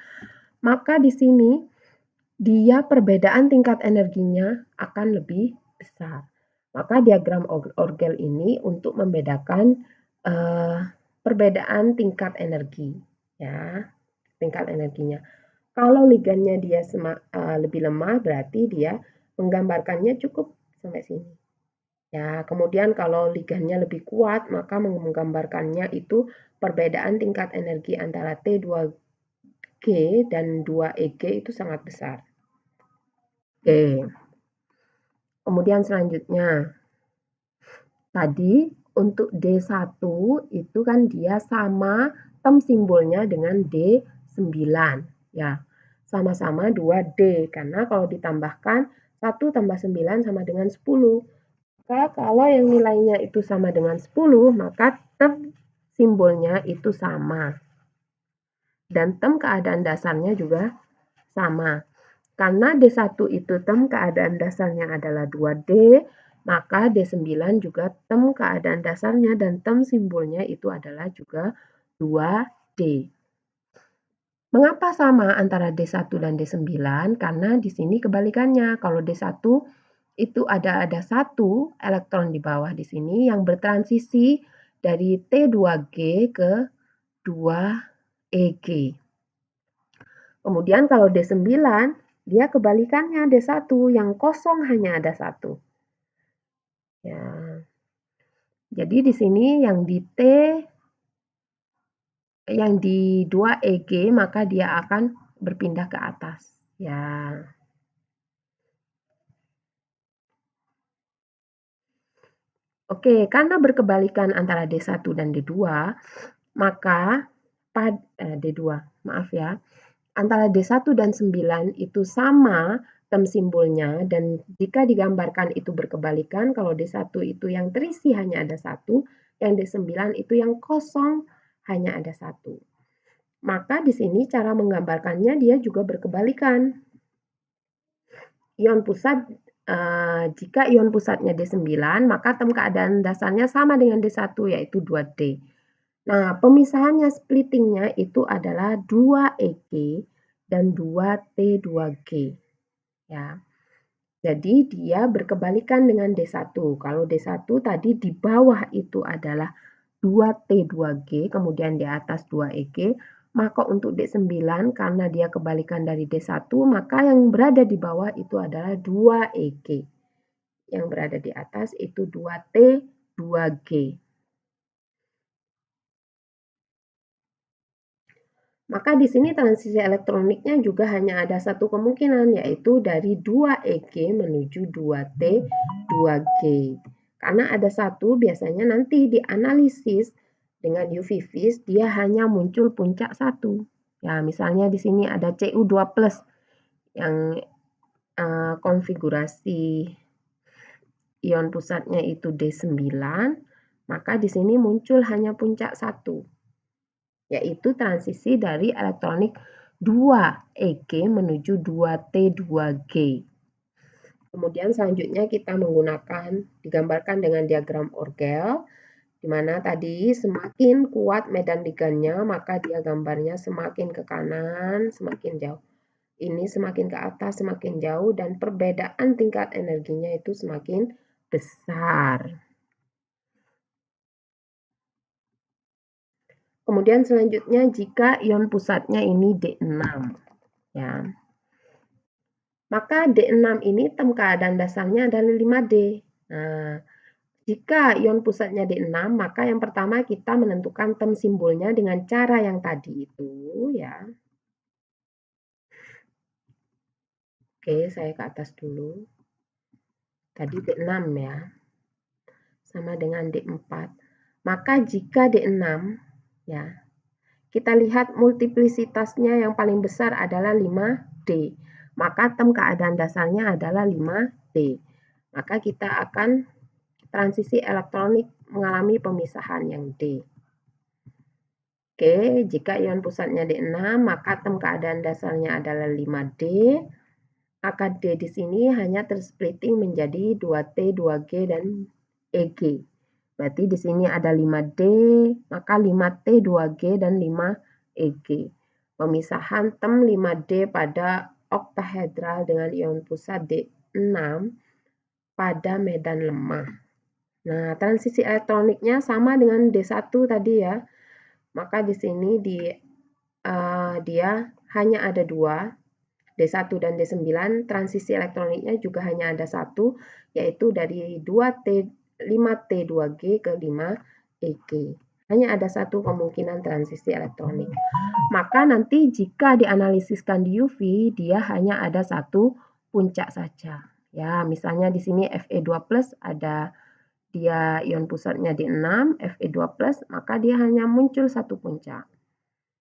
Maka di sini dia perbedaan tingkat energinya akan lebih besar. Maka diagram Orgel ini untuk membedakan perbedaan tingkat energi ya, tingkat energinya. Kalau ligannya dia lebih lemah berarti dia menggambarkannya cukup sampai sini. Ya, kemudian kalau ligannya lebih kuat maka menggambarkannya itu perbedaan tingkat energi antara T2G dan 2EG itu sangat besar. Oke. Kemudian selanjutnya, tadi untuk D1 itu kan dia sama tem simbolnya dengan D9 ya. Sama-sama 2D karena kalau ditambahkan 1 tambah 9 sama dengan 10. Maka kalau yang nilainya itu sama dengan 10, maka tem simbolnya itu sama. Dan tem keadaan dasarnya juga sama. Karena D1 itu tem keadaan dasarnya adalah 2D, maka D9 juga tem keadaan dasarnya dan tem simbolnya itu adalah juga 2D. Mengapa sama antara D1 dan D9? Karena di sini kebalikannya. Kalau D1 itu ada satu elektron di bawah di sini yang bertransisi dari T2G ke 2EG. Kemudian kalau D9, dia kebalikannya D1 yang kosong hanya ada satu. Ya. Jadi di sini yang di T yang di 2EG maka dia akan berpindah ke atas. Ya. Oke, karena berkebalikan antara D1 dan D2, maka D2, maaf ya. Antara D1 dan 9 itu sama tem simbolnya dan jika digambarkan itu berkebalikan, kalau D1 itu yang terisi hanya ada satu, yang D9 itu yang kosong hanya ada satu. Maka di sini cara menggambarkannya dia juga berkebalikan. Ion pusat jika ion pusatnya D9, maka tem keadaan dasarnya sama dengan D1 yaitu 2D. Nah, pemisahannya splittingnya itu adalah 2EG dan 2T2G. Ya. Jadi dia berkebalikan dengan D1. Kalau D1 tadi di bawah itu adalah 2T2G, kemudian di atas 2EG, maka untuk D9 karena dia kebalikan dari D1, maka yang berada di bawah itu adalah 2EG. Yang berada di atas itu 2T2G. Maka di sini transisi elektroniknya juga hanya ada satu kemungkinan, yaitu dari 2EG menuju 2T2G. Karena ada satu, biasanya nanti dianalisis dengan UV vis, dia hanya muncul puncak satu. Ya, misalnya di sini ada Cu2+, yang konfigurasi ion pusatnya itu D9, maka di sini muncul hanya puncak satu, yaitu transisi dari elektronik 2EG menuju 2T2G. Kemudian selanjutnya kita menggunakan, digambarkan dengan diagram Orgel, di mana tadi semakin kuat medan ligannya, maka dia gambarnya semakin ke kanan, semakin jauh. Ini semakin ke atas, semakin jauh, dan perbedaan tingkat energinya itu semakin besar. Kemudian selanjutnya jika ion pusatnya ini D6 ya. Maka D6 ini tem keadaan dasarnya adalah 5D. Nah, jika ion pusatnya D6, maka yang pertama kita menentukan tem simbolnya dengan cara yang tadi itu ya. Oke, saya ke atas dulu. Tadi D6 ya. sama dengan D4. Maka jika D6, ya, kita lihat multiplisitasnya yang paling besar adalah 5D. Maka tem keadaan dasarnya adalah 5D. Maka kita akan transisi elektronik mengalami pemisahan yang D. Oke, jika ion pusatnya D6, maka tem keadaan dasarnya adalah 5D. Maka D di sini hanya tersplitting menjadi 2T, 2G, dan EG. Berarti di sini ada 5D, maka 5T, 2G, dan 5EG. Pemisahan tem 5D pada oktahedral dengan ion pusat D6 pada medan lemah. Nah, transisi elektroniknya sama dengan D1 tadi ya. Maka di sini dia hanya ada 2, D1 dan D9. Transisi elektroniknya juga hanya ada 1, yaitu dari 5T 2G ke 5EG. Hanya ada 1 kemungkinan transisi elektronik. Maka nanti jika dianalisiskan di UV, dia hanya ada 1 puncak saja. Ya, misalnya di sini Fe2+ ada dia ion pusatnya D6, Fe2+, maka dia hanya muncul 1 puncak,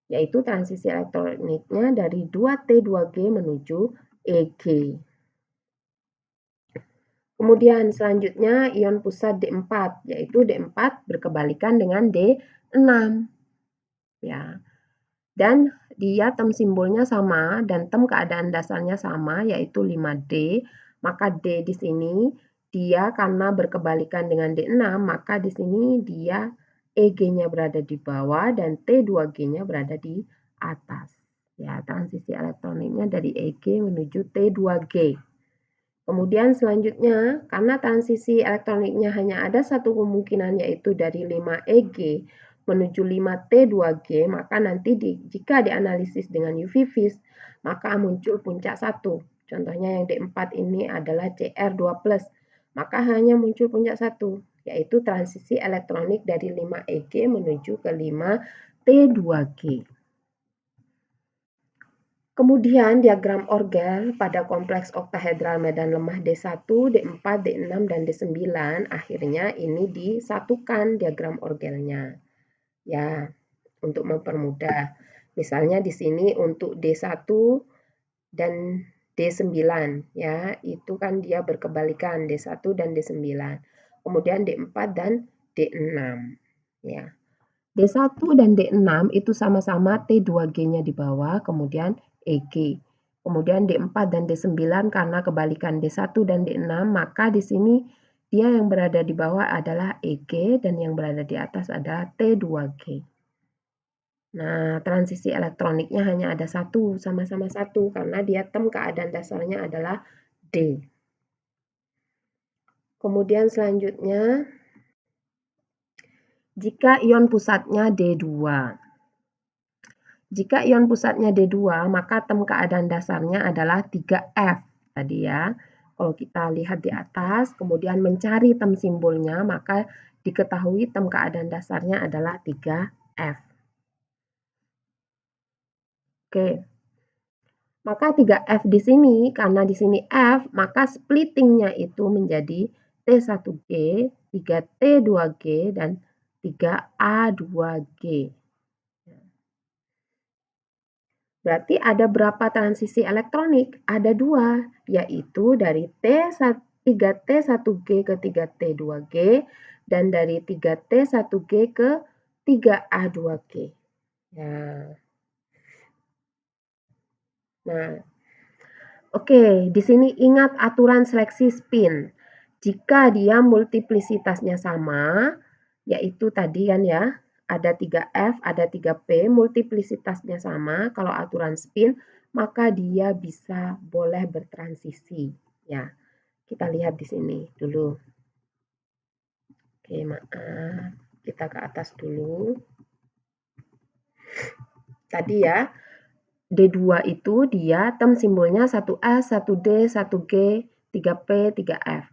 yaitu transisi elektroniknya dari 2T 2G menuju EG. Kemudian selanjutnya ion pusat D4, yaitu D4 berkebalikan dengan D6. Ya. Dan dia tem simbolnya sama dan tem keadaan dasarnya sama, yaitu 5D. Maka D di sini dia karena berkebalikan dengan D6, maka di sini dia EG-nya berada di bawah dan T2G-nya berada di atas. Ya, transisi elektroniknya dari EG menuju T2G. Kemudian selanjutnya, karena transisi elektroniknya hanya ada 1 kemungkinan, yaitu dari 5EG menuju 5T2G, maka nanti jika dianalisis dengan UV vis, maka muncul puncak 1. Contohnya yang D4 ini adalah Cr2+, maka hanya muncul puncak 1, yaitu transisi elektronik dari 5EG menuju ke 5T2G. Kemudian diagram orgel pada kompleks oktahedral medan lemah D1, D4, D6, dan D9, akhirnya ini disatukan diagram orgelnya. Ya, untuk mempermudah. Misalnya di sini untuk D1 dan D9, ya, itu kan dia berkebalikan D1 dan D9. Kemudian D4 dan D6, ya. D1 dan D6 itu sama-sama T2G-nya di bawah, kemudian EG. Kemudian D4 dan D9 karena kebalikan D1 dan D6, maka di sini dia yang berada di bawah adalah EG dan yang berada di atas adalah T2G. Nah, transisi elektroniknya hanya ada 1, sama-sama 1, karena dia tem keadaan dasarnya adalah D. Kemudian selanjutnya, jika ion pusatnya D2. Jika ion pusatnya D2, maka tem keadaan dasarnya adalah 3F tadi ya. Kalau kita lihat di atas, kemudian mencari tem simbolnya, maka diketahui tem keadaan dasarnya adalah 3F. Oke. Maka 3F di sini, karena di sini F, maka splittingnya itu menjadi T1G, 3T2G, dan 3A2G. Berarti ada berapa transisi elektronik? Ada 2, yaitu dari 3T1G ke 3T2G dan dari 3T1G ke 3A2G. Nah, oke, di sini ingat aturan seleksi spin. Jika dia multiplisitasnya sama, yaitu tadi kan ya, ada 3F, ada 3P, multiplisitasnya sama, kalau aturan spin, maka dia bisa boleh bertransisi. Ya, kita lihat di sini dulu. Oke, maaf, kita ke atas dulu. Tadi ya, D2 itu dia tem simbolnya 1S, 1D, 1G, 3P, 3F.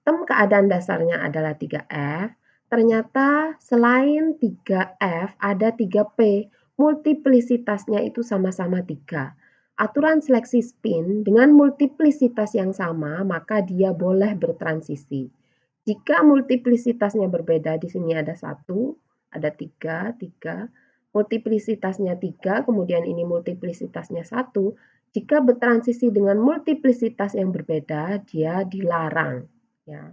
Tem keadaan dasarnya adalah 3F. Ternyata selain 3F ada 3P, multiplisitasnya itu sama-sama 3. Aturan seleksi spin dengan multiplisitas yang sama, maka dia boleh bertransisi. Jika multiplisitasnya berbeda, di sini ada 1, ada 3, 3, multiplisitasnya 3, kemudian ini multiplisitasnya 1, jika bertransisi dengan multiplisitas yang berbeda, dia dilarang. Ya.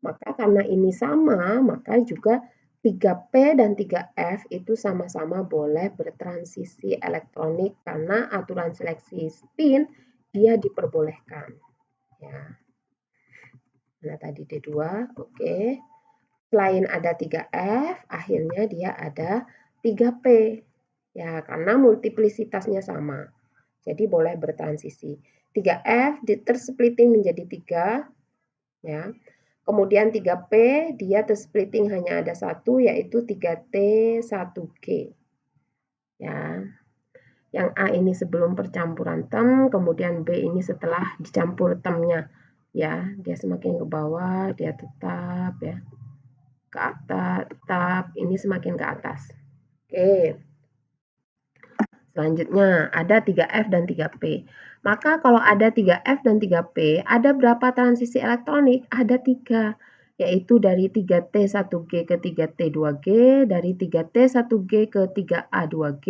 Maka karena ini sama, maka juga 3P dan 3F itu sama-sama boleh bertransisi elektronik karena aturan seleksi spin dia diperbolehkan. Ya. Nah, tadi D2, oke. Selain ada 3F, akhirnya dia ada 3P. Ya, karena multiplisitasnya sama. Jadi boleh bertransisi. 3F tersplitting menjadi 3, ya. Kemudian 3P dia tersplitting hanya ada 1, yaitu 3T 1G. Ya. Yang A ini sebelum percampuran tem, kemudian B ini setelah dicampur temnya. Ya, dia semakin ke bawah, dia tetap ya. Ke atas, tetap ini semakin ke atas. Oke. Selanjutnya ada 3F dan 3P. Maka kalau ada 3F dan 3P, ada berapa transisi elektronik? Ada 3, yaitu dari 3T1G ke 3T2G, dari 3T1G ke 3A2G,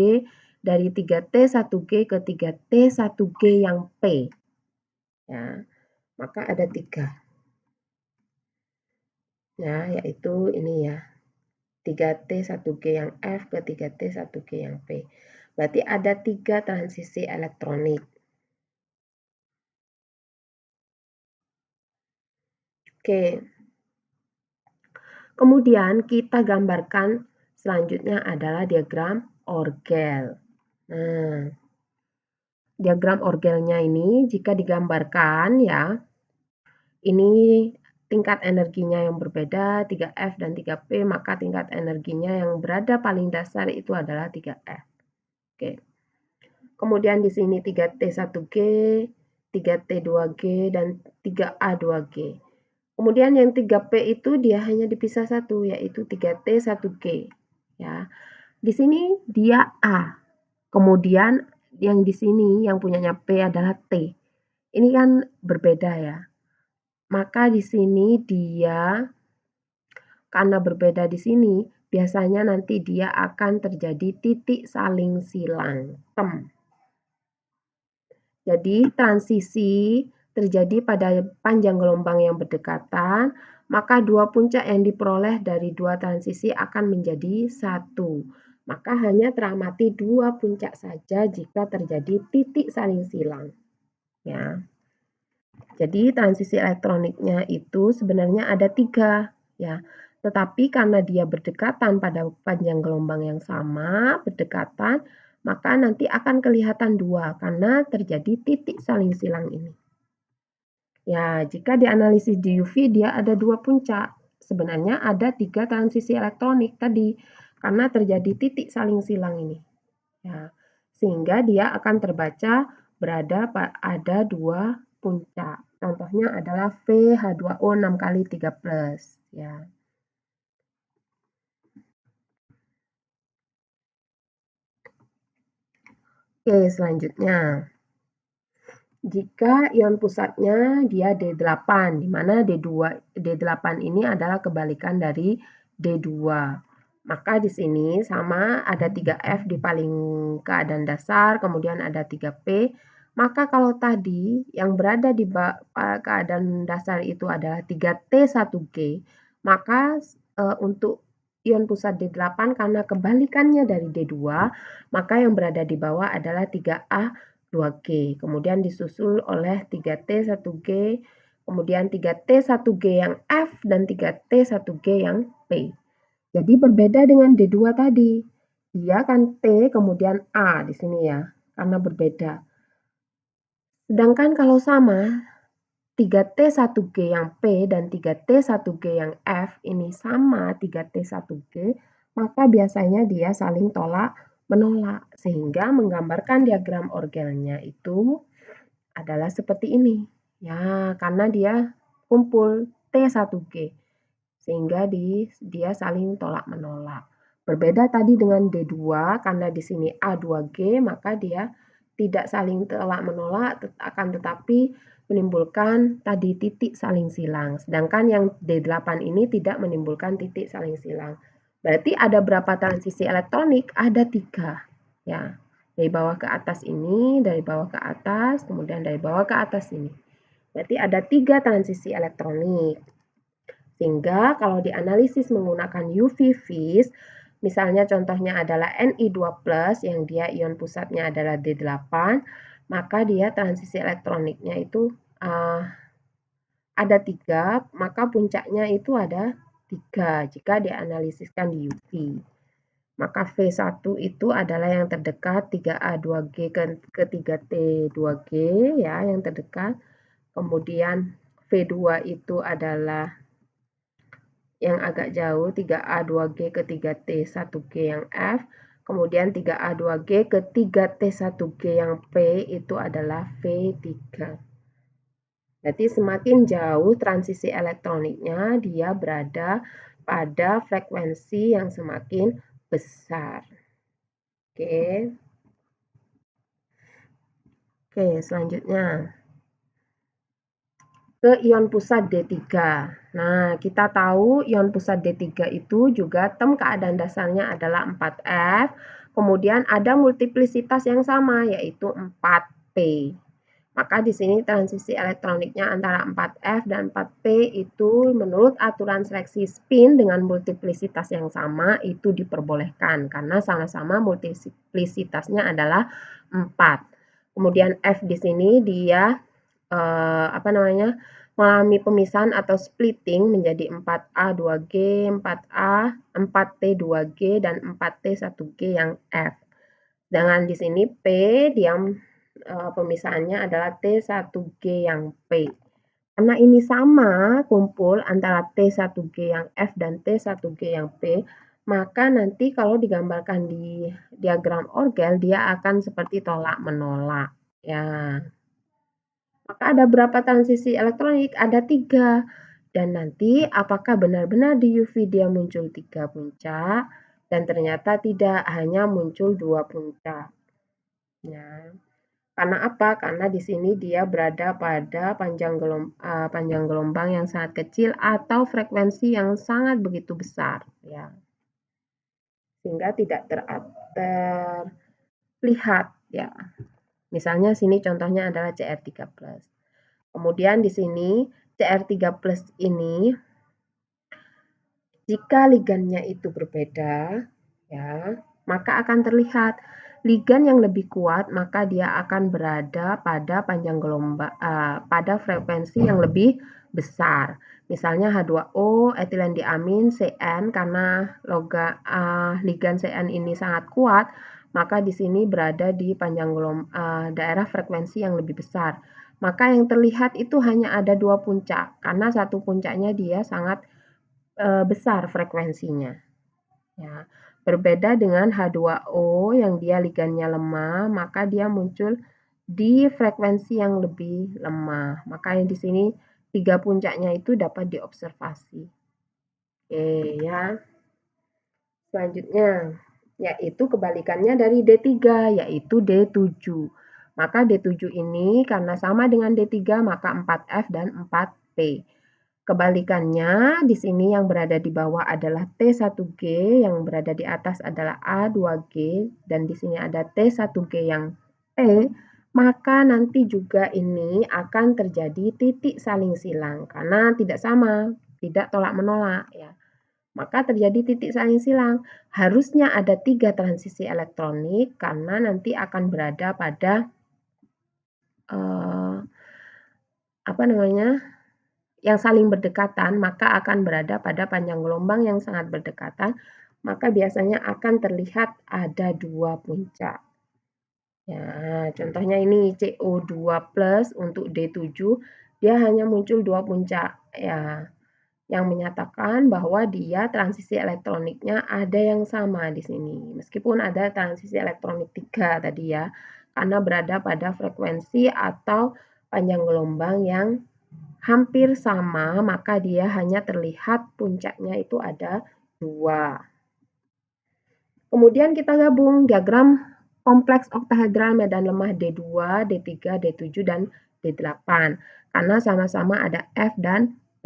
dari 3T1G ke 3T1G yang P. Ya, maka ada 3. Ya, yaitu ini ya. 3T1G yang F ke 3T1G yang P. Berarti ada 3 transisi elektronik. Oke. Kemudian kita gambarkan selanjutnya adalah diagram orgel. Nah, diagram orgelnya ini jika digambarkan ya, ini tingkat energinya yang berbeda 3F dan 3P, maka tingkat energinya yang berada paling dasar itu adalah 3F. Oke. Kemudian di sini 3T1G, 3T2G, dan 3A2G. Kemudian yang 3P itu dia hanya dipisah satu, yaitu 3T1G. Ya. Di sini dia A. Kemudian yang di sini yang punyanya P adalah T. Ini kan berbeda ya. Maka di sini dia karena berbeda di sini, biasanya nanti dia akan terjadi titik saling silang. Jadi transisi terjadi pada panjang gelombang yang berdekatan, maka dua puncak yang diperoleh dari dua transisi akan menjadi satu. Maka hanya teramati dua puncak saja jika terjadi titik saling silang. Ya. Jadi transisi elektroniknya itu sebenarnya ada 3. Ya. Tetapi karena dia berdekatan pada panjang gelombang yang sama, berdekatan, maka nanti akan kelihatan 2 karena terjadi titik saling silang ini. Ya, jika dianalisis di UV dia ada 2 puncak. Sebenarnya ada 3 transisi elektronik tadi karena terjadi titik saling silang ini. Ya, sehingga dia akan terbaca berada ada 2 puncak. Contohnya adalah VH2O 6 kali 3+. Ya. Oke, selanjutnya. Jika ion pusatnya dia D8, di mana D8 ini adalah kebalikan dari D2. Maka di sini sama ada 3F di paling keadaan dasar, kemudian ada 3P. Maka kalau tadi yang berada di keadaan dasar itu adalah 3T1G, maka untuk ion pusat D8 karena kebalikannya dari D2, maka yang berada di bawah adalah 3A 2G, kemudian disusul oleh 3T1G, kemudian 3T1G yang F dan 3T1G yang P. Jadi berbeda dengan D2 tadi. Dia kan T kemudian A di sini ya, karena berbeda. Sedangkan kalau sama, 3T1G yang P dan 3T1G yang F ini sama 3T1G, maka biasanya dia saling tolak menolak, sehingga menggambarkan diagram orgelnya itu adalah seperti ini. Ya, karena dia kumpul T1G, sehingga dia saling tolak menolak. Berbeda tadi dengan D2, karena di sini A2G, maka dia tidak saling tolak menolak, akan tetapi menimbulkan tadi titik saling silang. Sedangkan yang D8 ini tidak menimbulkan titik saling silang. Berarti ada berapa transisi elektronik? Ada 3. Ya, dari bawah ke atas ini, dari bawah ke atas, kemudian dari bawah ke atas ini. Berarti ada 3 transisi elektronik. Sehingga kalau dianalisis menggunakan UV vis, misalnya contohnya adalah Ni2+, yang dia ion pusatnya adalah D8, maka dia transisi elektroniknya itu ada 3, maka puncaknya itu ada 3 jika dianalisiskan di UV. Maka V1 itu adalah yang terdekat 3A2G ke 3T 2G ya, yang terdekat. Kemudian V2 itu adalah yang agak jauh 3A2G ke 3T 1G yang F. Kemudian 3A2G ke 3T 1G yang P itu adalah V3. Berarti semakin jauh transisi elektroniknya, dia berada pada frekuensi yang semakin besar. Oke. Oke, selanjutnya ke ion pusat D3. Nah, kita tahu ion pusat D3 itu juga keadaan dasarnya adalah 4F. Kemudian ada multiplisitas yang sama, yaitu 4P. Maka di sini transisi elektroniknya antara 4F dan 4P itu menurut aturan seleksi spin dengan multiplisitas yang sama itu diperbolehkan karena sama-sama multiplisitasnya adalah 4. Kemudian F di sini dia mengalami pemisahan atau splitting menjadi 4A2G, 4A, 4T2G dan 4T1G yang F. Sedangkan di sini P dia pemisahannya adalah T1G yang P. Karena ini sama kumpul antara T1G yang F dan T1G yang P, maka nanti kalau digambarkan di diagram Orgel dia akan seperti tolak menolak. Ya. Maka ada berapa transisi elektronik? Ada 3. Dan nanti apakah benar-benar di UV dia muncul 3 puncak? Dan ternyata tidak, hanya muncul 2 puncak. Ya. Karena apa? Karena di sini dia berada pada panjang gelombang yang sangat kecil atau frekuensi yang sangat begitu besar. Ya. Sehingga tidak terlihat. Ya. Misalnya sini contohnya adalah CR3+. Kemudian di sini CR3+ ini jika ligannya itu berbeda ya, maka akan terlihat ligan yang lebih kuat maka dia akan berada pada panjang gelombang pada frekuensi yang lebih besar. Misalnya H2O etilen diamin CN karena ligan CN ini sangat kuat, maka di sini berada di panjang daerah frekuensi yang lebih besar. Maka yang terlihat itu hanya ada 2 puncak, karena satu puncaknya dia sangat besar frekuensinya. Ya. Berbeda dengan H2O yang dia ligannya lemah, maka dia muncul di frekuensi yang lebih lemah. Maka yang di sini 3 puncaknya itu dapat diobservasi. Oke ya. Selanjutnya, yaitu kebalikannya dari D3, yaitu D7. Maka D7 ini karena sama dengan D3, maka 4F dan 4P. Kebalikannya, di sini yang berada di bawah adalah T1G, yang berada di atas adalah A2G, dan di sini ada T1G yang P, maka nanti juga ini akan terjadi titik saling silang, karena tidak sama, tidak tolak-menolak ya. Maka terjadi titik saling silang. Harusnya ada 3 transisi elektronik karena nanti akan berada pada yang saling berdekatan, maka akan berada pada panjang gelombang yang sangat berdekatan, maka biasanya akan terlihat ada 2 puncak. Ya, contohnya ini CO2+ untuk D7, dia hanya muncul 2 puncak ya. Yang menyatakan bahwa dia transisi elektroniknya ada yang sama di sini. Meskipun ada transisi elektronik 3 tadi ya, karena berada pada frekuensi atau panjang gelombang yang hampir sama, maka dia hanya terlihat puncaknya itu ada 2. Kemudian kita gabung diagram kompleks oktahedral medan lemah D2, D3, D7, dan D8 karena sama-sama ada F dan P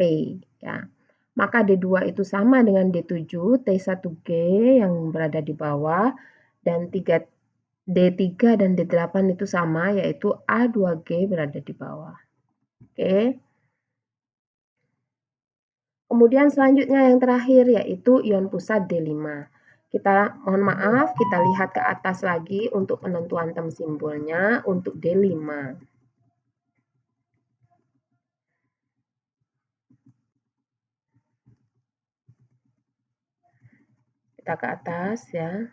ya. Maka D2 itu sama dengan D7, T1G yang berada di bawah dan D3 dan D8 itu sama yaitu A2G berada di bawah. Oke. Kemudian selanjutnya yang terakhir yaitu ion pusat D5. Kita mohon maaf, kita lihat ke atas lagi untuk penentuan tem simbolnya untuk D5. Kita ke atas ya.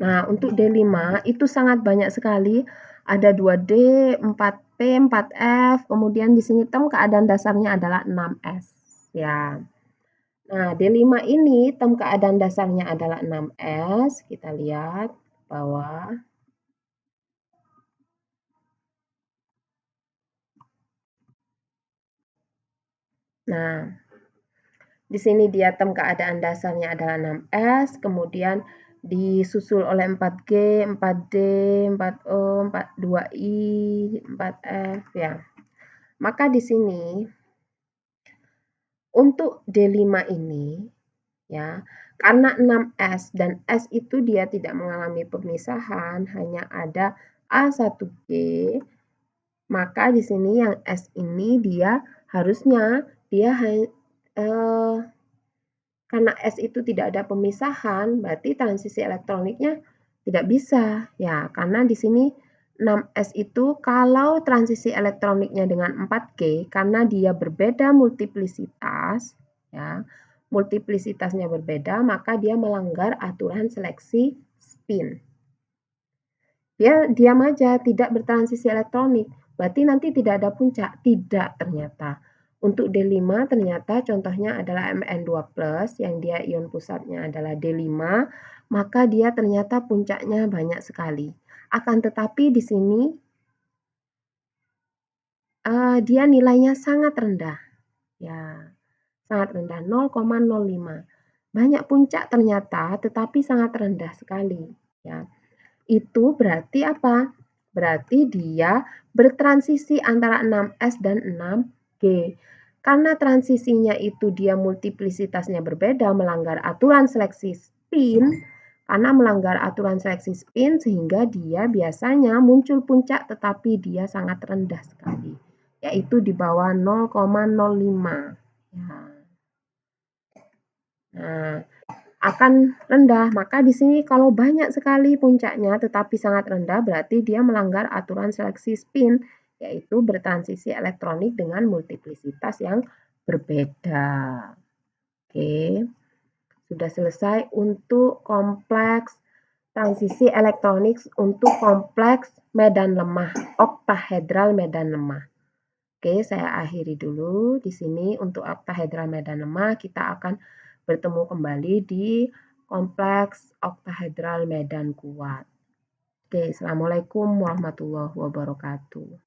Nah, untuk D5 itu sangat banyak sekali. Ada 2D, 4P, 4F, kemudian di sini tem keadaan dasarnya adalah 6S ya. Nah, D5 ini tem keadaan dasarnya adalah 6S. Kita lihat bawah. Nah, di sini dia tem keadaan dasarnya adalah 6S, kemudian disusul oleh 4G, 4D, 4O, 2I, 4F ya. Maka di sini untuk D5 ini ya, karena 6S dan S itu dia tidak mengalami pemisahan, hanya ada A1G, maka di sini yang S ini dia harusnya dia karena S itu tidak ada pemisahan, berarti transisi elektroniknya tidak bisa ya, karena di sini 6S itu kalau transisi elektroniknya dengan 4G karena dia berbeda multiplisitas ya, multiplisitasnya berbeda, maka dia melanggar aturan seleksi spin. Dia diam aja, tidak bertransisi elektronik, berarti nanti tidak ada puncak. Tidak ternyata. Untuk D5 ternyata contohnya adalah Mn2+, yang dia ion pusatnya adalah D5, maka dia ternyata puncaknya banyak sekali. Akan tetapi di sini dia nilainya sangat rendah. Ya, sangat rendah, 0,05. Banyak puncak ternyata, tetapi sangat rendah sekali. Ya. Itu berarti apa? Berarti dia bertransisi antara 6S dan 6G. Karena transisinya itu dia multiplisitasnya berbeda, melanggar aturan seleksi spin, karena melanggar aturan seleksi spin sehingga dia biasanya muncul puncak tetapi dia sangat rendah sekali, yaitu di bawah 0,05. Ya. Nah, akan rendah. Maka di sini kalau banyak sekali puncaknya tetapi sangat rendah berarti dia melanggar aturan seleksi spin yaitu bertransisi elektronik dengan multiplisitas yang berbeda. Oke. Sudah selesai untuk kompleks transisi elektronik untuk kompleks medan lemah, oktahedral medan lemah. Oke, saya akhiri dulu di sini untuk oktahedral medan lemah. Kita akan bertemu kembali di kompleks oktahedral medan kuat. Oke, assalamualaikum warahmatullahi wabarakatuh.